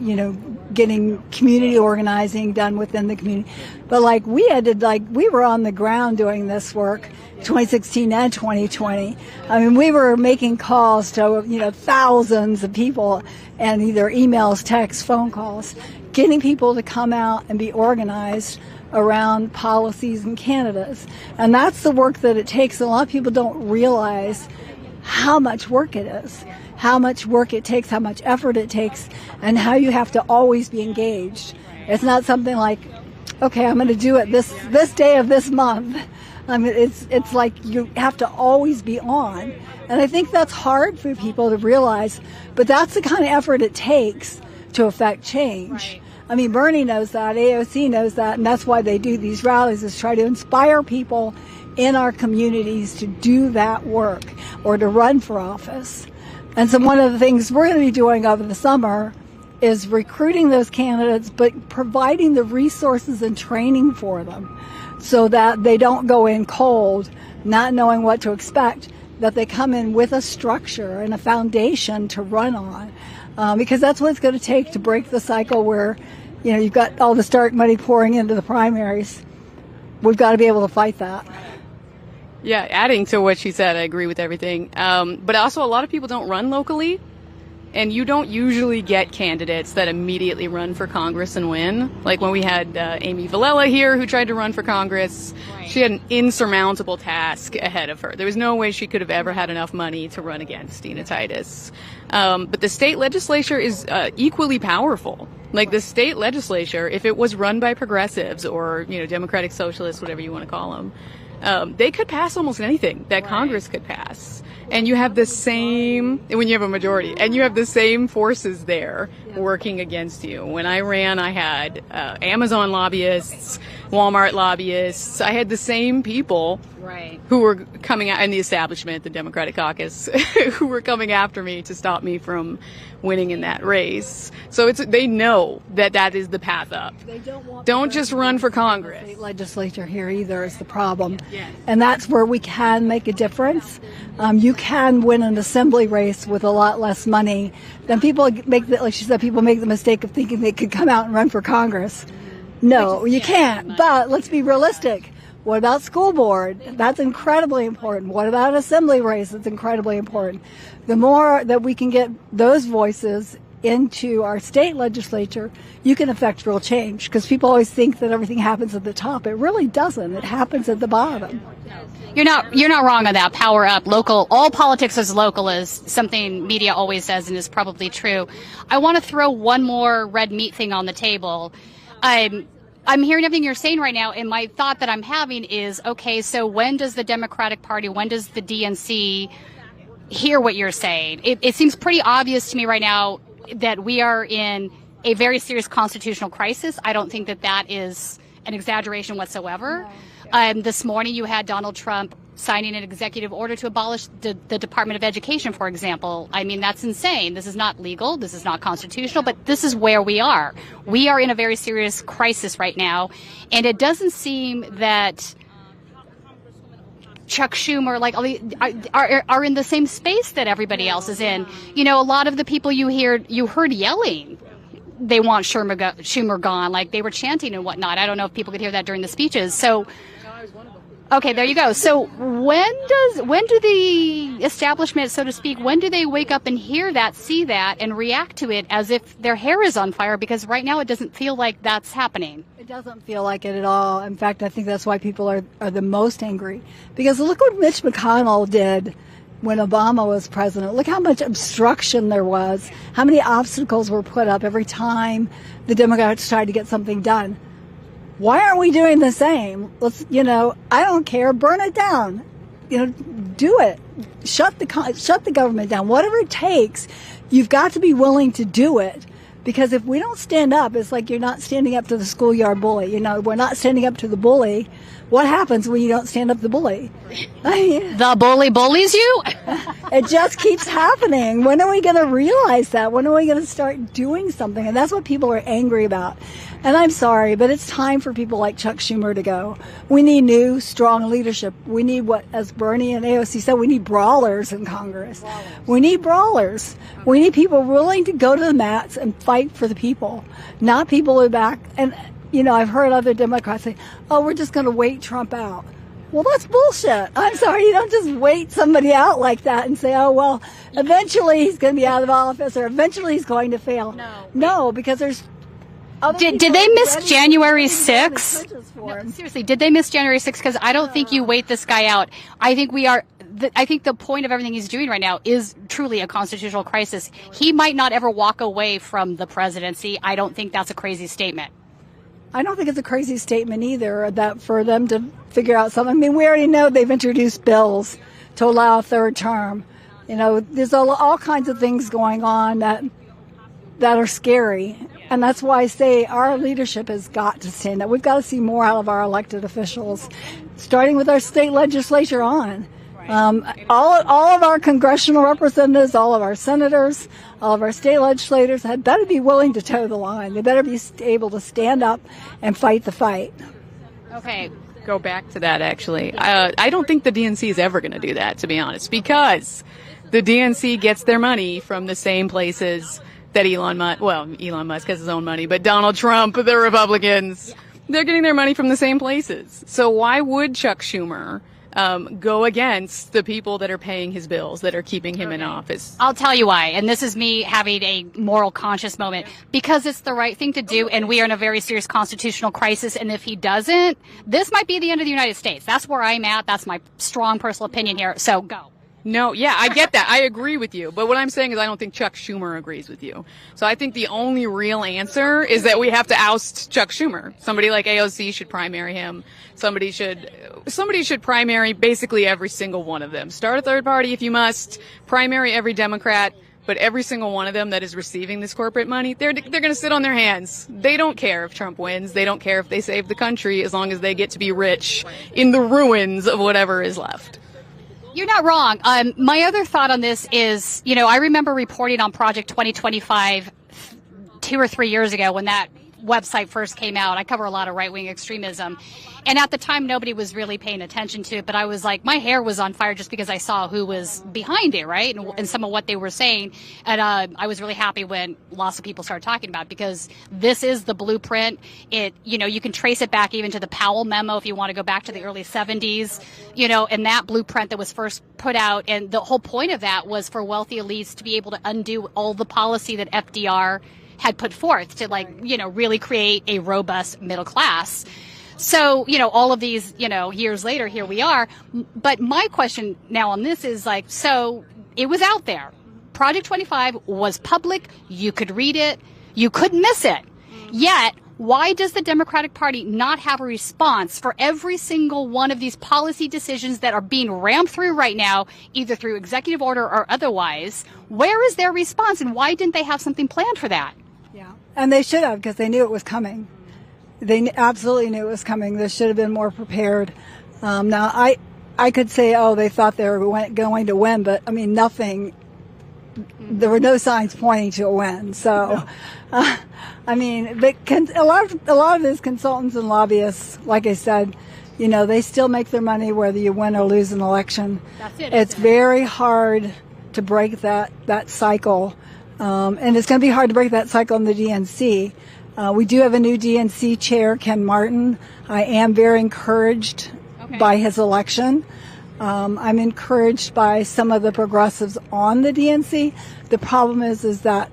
getting community organizing done within the community. But we were on the ground doing this work 2016 and 2020. I mean, we were making calls to, thousands of people and either emails, texts, phone calls, getting people to come out and be organized around policies and candidates. And that's the work that it takes. A lot of people don't realize how much work it is, how much work it takes, how much effort it takes, and how you have to always be engaged. It's not something like, okay, I'm going to do it this day of this month. I mean, it's like you have to always be on. And I think that's hard for people to realize, but that's the kind of effort it takes to affect change. Right. I mean, Bernie knows that, AOC knows that, and that's why they do these rallies, is try to inspire people in our communities to do that work or to run for office. And so one of the things we're going to be doing over the summer is recruiting those candidates, but providing the resources and training for them so that they don't go in cold, not knowing what to expect, that they come in with a structure and a foundation to run on. Because that's what it's going to take to break the cycle where, you've got all the Stark money pouring into the primaries. We've got to be able to fight that. Yeah, adding to what she said, I agree with everything. But also a lot of people don't run locally. And you don't usually get candidates that immediately run for Congress and win. Like when we had Amy Villela here who tried to run for Congress, she had an insurmountable task ahead of her. There was no way she could have ever had enough money to run against Tina Titus. But the state legislature is equally powerful. Like the state legislature, if it was run by progressives or, Democratic Socialists, whatever you want to call them, they could pass almost anything that Congress could pass. And you have the same, when you have a majority, and you have the same forces there working against you. When I ran, I had Amazon lobbyists, Walmart lobbyists. I had the same people who were coming out in the establishment, the Democratic caucus, who were coming after me to stop me from winning in that race. So they know that is the path up. They don't just run for Congress. The state legislature here either is the problem. Yes. And that's where we can make a difference. You can win an assembly race with a lot less money than people like she said, people make the mistake of thinking they could come out and run for Congress. No, you can't. But let's be realistic. What about school board? That's incredibly important. What about an assembly race? That's incredibly important. The more that we can get those voices into our state legislature, you can affect real change. Because people always think that everything happens at the top. It really doesn't. It happens at the bottom. You're not wrong on that. Power up. Local. All politics is local is something media always says and is probably true. I want to throw one more red meat thing on the table. I'm hearing everything you're saying right now, and my thought that I'm having is, okay, so when does the Democratic Party, when does the DNC hear what you're saying? It seems pretty obvious to me right now that we are in a very serious constitutional crisis. I don't think that is an exaggeration whatsoever. This morning you had Donald Trump signing an executive order to abolish the Department of Education, for example. I mean, that's insane. This is not legal. This is not constitutional, but this is where we are. We are in a very serious crisis right now, and it doesn't seem that Chuck Schumer, are in the same space that everybody else is in. A lot of the people you heard yelling, they want Schumer gone, like they were chanting and whatnot. I don't know if people could hear that during the speeches. So, okay, there you go. So when do the establishment, so to speak, when do they wake up and hear that, see that, and react to it as if their hair is on fire? Because right now it doesn't feel like that's happening. It doesn't feel like it at all. In fact, I think that's why people are the most angry. Because look what Mitch McConnell did when Obama was president. Look how much obstruction there was, how many obstacles were put up every time the Democrats tried to get something done. Why aren't we doing the same? Let's, I don't care, burn it down. Do it. Shut the government down. Whatever it takes, you've got to be willing to do it. Because if we don't stand up, it's like you're not standing up to the schoolyard bully. We're not standing up to the bully. What happens when you don't stand up to the bully? The bully bullies you? It just keeps happening. When are we going to realize that? When are we going to start doing something? And that's what people are angry about. And I'm sorry, but it's time for people like Chuck Schumer to go. We need new, strong leadership. We need what, as Bernie and AOC said, we need brawlers in Congress. We need brawlers. We need people willing to go to the mats and fight for the people, not people who are back. And, I've heard other Democrats say, oh, we're just going to wait Trump out. Well, that's bullshit. I'm sorry. You don't just wait somebody out like that and say, oh, well, eventually he's going to be out of office or eventually he's going to fail. No, because there's Did they miss January 6th? No, seriously, did they miss January 6th? Because I don't think you wait this guy out. I think I think the point of everything he's doing right now is truly a constitutional crisis. He might not ever walk away from the presidency. I don't think that's a crazy statement. I don't think it's a crazy statement either, that for them to figure out something. I mean, we already know they've introduced bills to allow a third term. There's all kinds of things going on that are scary. And that's why I say our leadership has got to stand up. We've got to see more out of our elected officials, starting with our state legislature on. All of our congressional representatives, all of our senators, all of our state legislators had better be willing to toe the line. They better be able to stand up and fight the fight. Okay. Go back to that, actually. I don't think the DNC is ever going to do that, to be honest, because the DNC gets their money from the same places that Elon Musk has his own money, but Donald Trump, the Republicans, they're getting their money from the same places. So why would Chuck Schumer go against the people that are paying his bills, that are keeping him in office? I'll tell you why. And this is me having a moral conscious moment. Because it's the right thing to do, and we are in a very serious constitutional crisis. And if he doesn't, this might be the end of the United States. That's where I'm at. That's my strong personal opinion here. So go. No, yeah, I get that. I agree with you. But what I'm saying is I don't think Chuck Schumer agrees with you. So I think the only real answer is that we have to oust Chuck Schumer. Somebody like AOC should primary him. Somebody should primary basically every single one of them. Start a third party if you must. Primary every Democrat. But every single one of them that is receiving this corporate money, they're going to sit on their hands. They don't care if Trump wins. They don't care if they save the country, as long as they get to be rich in the ruins of whatever is left. You're not wrong. My other thought on this is, I remember reporting on Project 2025 2 or 3 years ago when that website first came out. I cover a lot of right-wing extremism. And at the time, nobody was really paying attention to it. But I was like, my hair was on fire just because I saw who was behind it, right? And some of what they were saying. And I was really happy when lots of people started talking about it, because this is the blueprint. You can trace it back even to the Powell memo if you want to go back to the early 70s, and that blueprint that was first put out. And the whole point of that was for wealthy elites to be able to undo all the policy that FDR had put forth to really create a robust middle class. So, all of these, years later, here we are. But my question now on this is so it was out there. Project 25 was public. You could read it. You couldn't miss it. Yet, why does the Democratic Party not have a response for every single one of these policy decisions that are being rammed through right now, either through executive order or otherwise? Where is their response, and why didn't they have something planned for that? Yeah, and they should have, because they knew it was coming. They absolutely knew it was coming. They should have been more prepared. Now, I could say, they thought they were going to win, but nothing. There were no signs pointing to a win. So, a lot of these consultants and lobbyists, like I said, they still make their money whether you win or lose an election. That's it. It's very hard to break that cycle, and it's going to be hard to break that cycle in the DNC. We do have a new DNC chair, Ken Martin. I am very encouraged by his election. I'm encouraged by some of the progressives on the DNC. The problem is that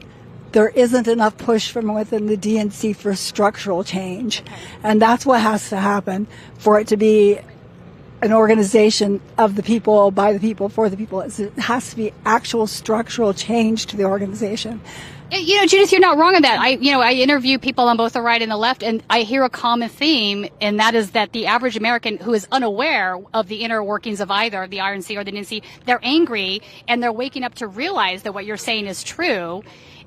there isn't enough push from within the DNC for structural change. And that's what has to happen for it to be an organization of the people, by the people, for the people. It has to be actual structural change to the organization. You know, Judith, you're not wrong on that. I interview people on both the right and the left, and I hear a common theme, and that is that the average American who is unaware of the inner workings of either the RNC or the DNC, they're angry, and they're waking up to realize that what you're saying is true.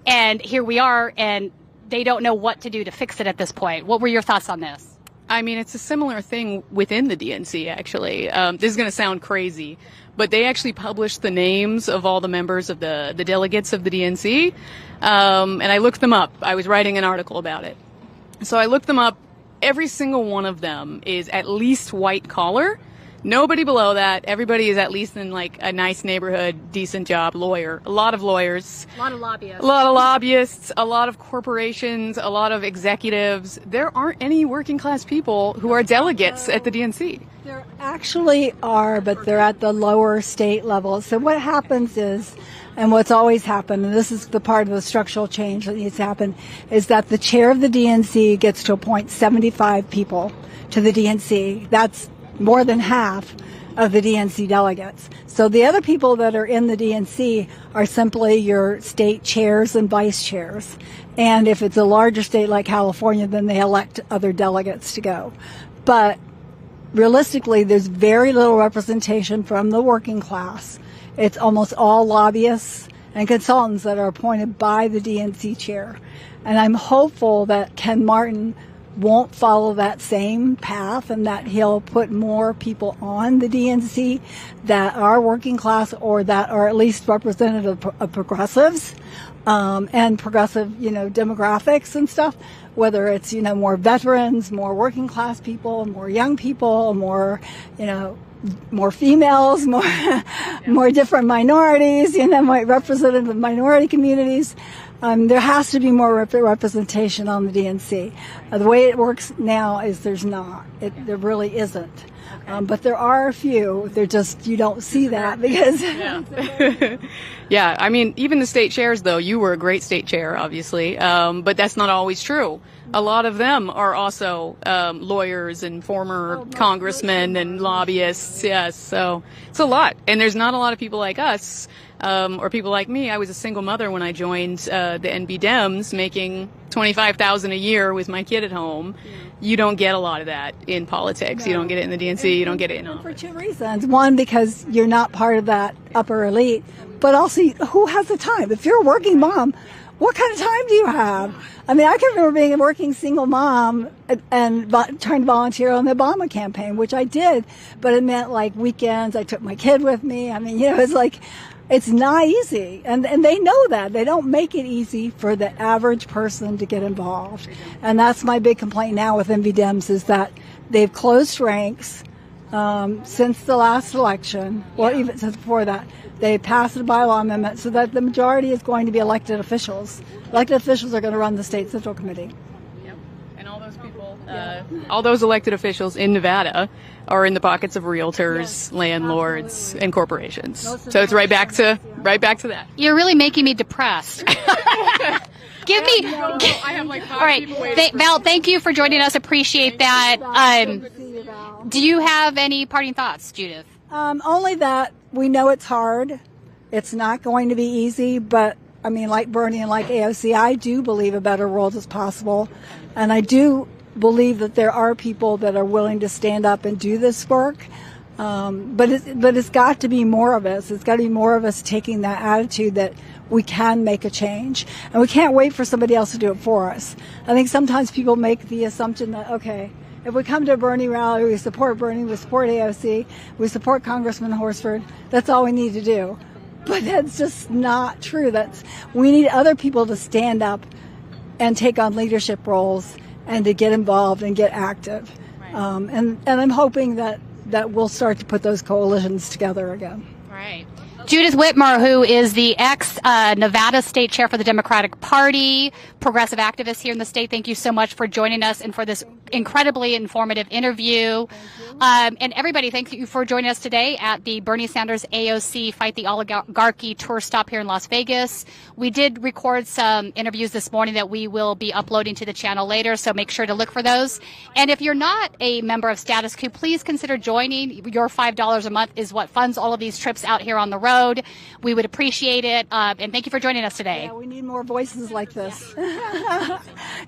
And here we are, and they don't know what to do to fix it at this point. What were your thoughts on this? I mean, it's a similar thing within the DNC, actually. This is going to sound crazy, but they actually published the names of all the members of the delegates of the DNC. And I looked them up. I was writing an article about it. So I looked them up. Every single one of them is at least white collar. Nobody below that. Everybody is at least in like a nice neighborhood, decent job, lawyer. A lot of lawyers. A lot of lobbyists. A lot of lobbyists, a lot of corporations, a lot of executives. There aren't any working class people who are delegates at the DNC. There actually are, but they're at the lower state level. So what happens is, and what's always happened, and this is the part of the structural change that needs to happen, is that the chair of the DNC gets to appoint 75 people to the DNC. That's more than half of the DNC delegates. So the other people that are in the DNC are simply your state chairs and vice chairs. And if it's a larger state like California, then they elect other delegates to go. But realistically, there's very little representation from the working class. It's almost all lobbyists and consultants that are appointed by the DNC chair. And I'm hopeful that Ken Martin won't follow that same path and that he'll put more people on the DNC that are working class or that are at least representative of progressives and progressive, demographics and stuff, whether it's, more veterans, more working class people, more young people, more, more females, more different minorities, more representative minority communities. There has to be more representation on the DNC. The way it works now is there's not. There really isn't. But there are a few. They're just, you don't see that because... Yeah, I mean, even the state chairs, though, you were a great state chair, obviously, but that's not always true. A lot of them are also lawyers and former congressmen and lobbyists, yes, so it's a lot. And there's not a lot of people like us, or people like me. I was a single mother when I joined the NB Dems, making $25,000 a year with my kid at home. You don't get a lot of that in politics. No. You don't get it in the DNC. You don't get it in office. For two reasons. One, because you're not part of that upper elite, but also who has the time? If you're a working mom, what kind of time do you have? I mean, I can remember being a working single mom and trying to volunteer on the Obama campaign, which I did, but it meant like weekends. I took my kid with me. I mean, it's like, it's not easy. And they know that. They don't make it easy for the average person to get involved. And that's my big complaint now with NV Dems is that they've closed ranks since the last election, well, even since before that. They passed a bylaw amendment so that the majority is going to be elected officials. Elected officials are going to run the state central committee. Yep. And all those people, all those elected officials in Nevada are in the pockets of realtors, landlords, and corporations. So it's right back to that. You're really making me depressed. Give me. I have like 5 all right, people waiting. Val, thank you for joining us. Appreciate that. Do you have any parting thoughts, Judith? Only that we know it's hard. It's not going to be easy, but I mean, like Bernie and like AOC, I do believe a better world is possible. And I do believe that there are people that are willing to stand up and do this work. But it's got to be more of us. It's got to be more of us taking that attitude that we can make a change. And we can't wait for somebody else to do it for us. I think sometimes people make the assumption that, okay, if we come to a Bernie rally, we support Bernie, we support AOC, we support Congressman Horsford, that's all we need to do. But that's just not true. We need other people to stand up and take on leadership roles and to get involved and get active. Right. And I'm hoping that we'll start to put those coalitions together again. Right. Judith Whitmer, who is the ex-Nevada state chair for the Democratic Party, progressive activist here in the state, thank you so much for joining us and for this incredibly informative interview. And everybody, thank you for joining us today at the Bernie Sanders AOC Fight the Oligarchy tour stop here in Las Vegas. We did record some interviews this morning that we will be uploading to the channel later, so make sure to look for those. And if you're not a member of Status Coup, please consider joining. Your $5 a month is what funds all of these trips out here on the road. We would appreciate it. And thank you for joining us today. Yeah, we need more voices like this.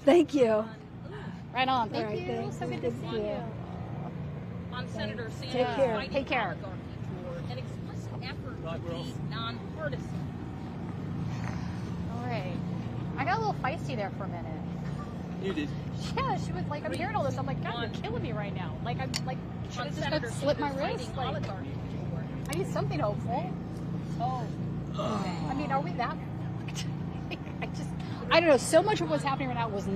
Thank you. Right on. Thank Right, you. thanks. So good to see you. On Senator Sanders' Take care. Fighting Take care. Oligarchy tour, an explicit effort to be nonpartisan. All right. I got a little feisty there for a minute. You did. Yeah, she was like, I'm hearing all this. I'm like, God, you're killing me right now. Like, I'm like, should I On just Senator slit my Sanders' wrist? Fighting Like, Oligarchy tour. I need something hopeful. Oh. I mean, are we that? I don't know. So much of what's happening right now was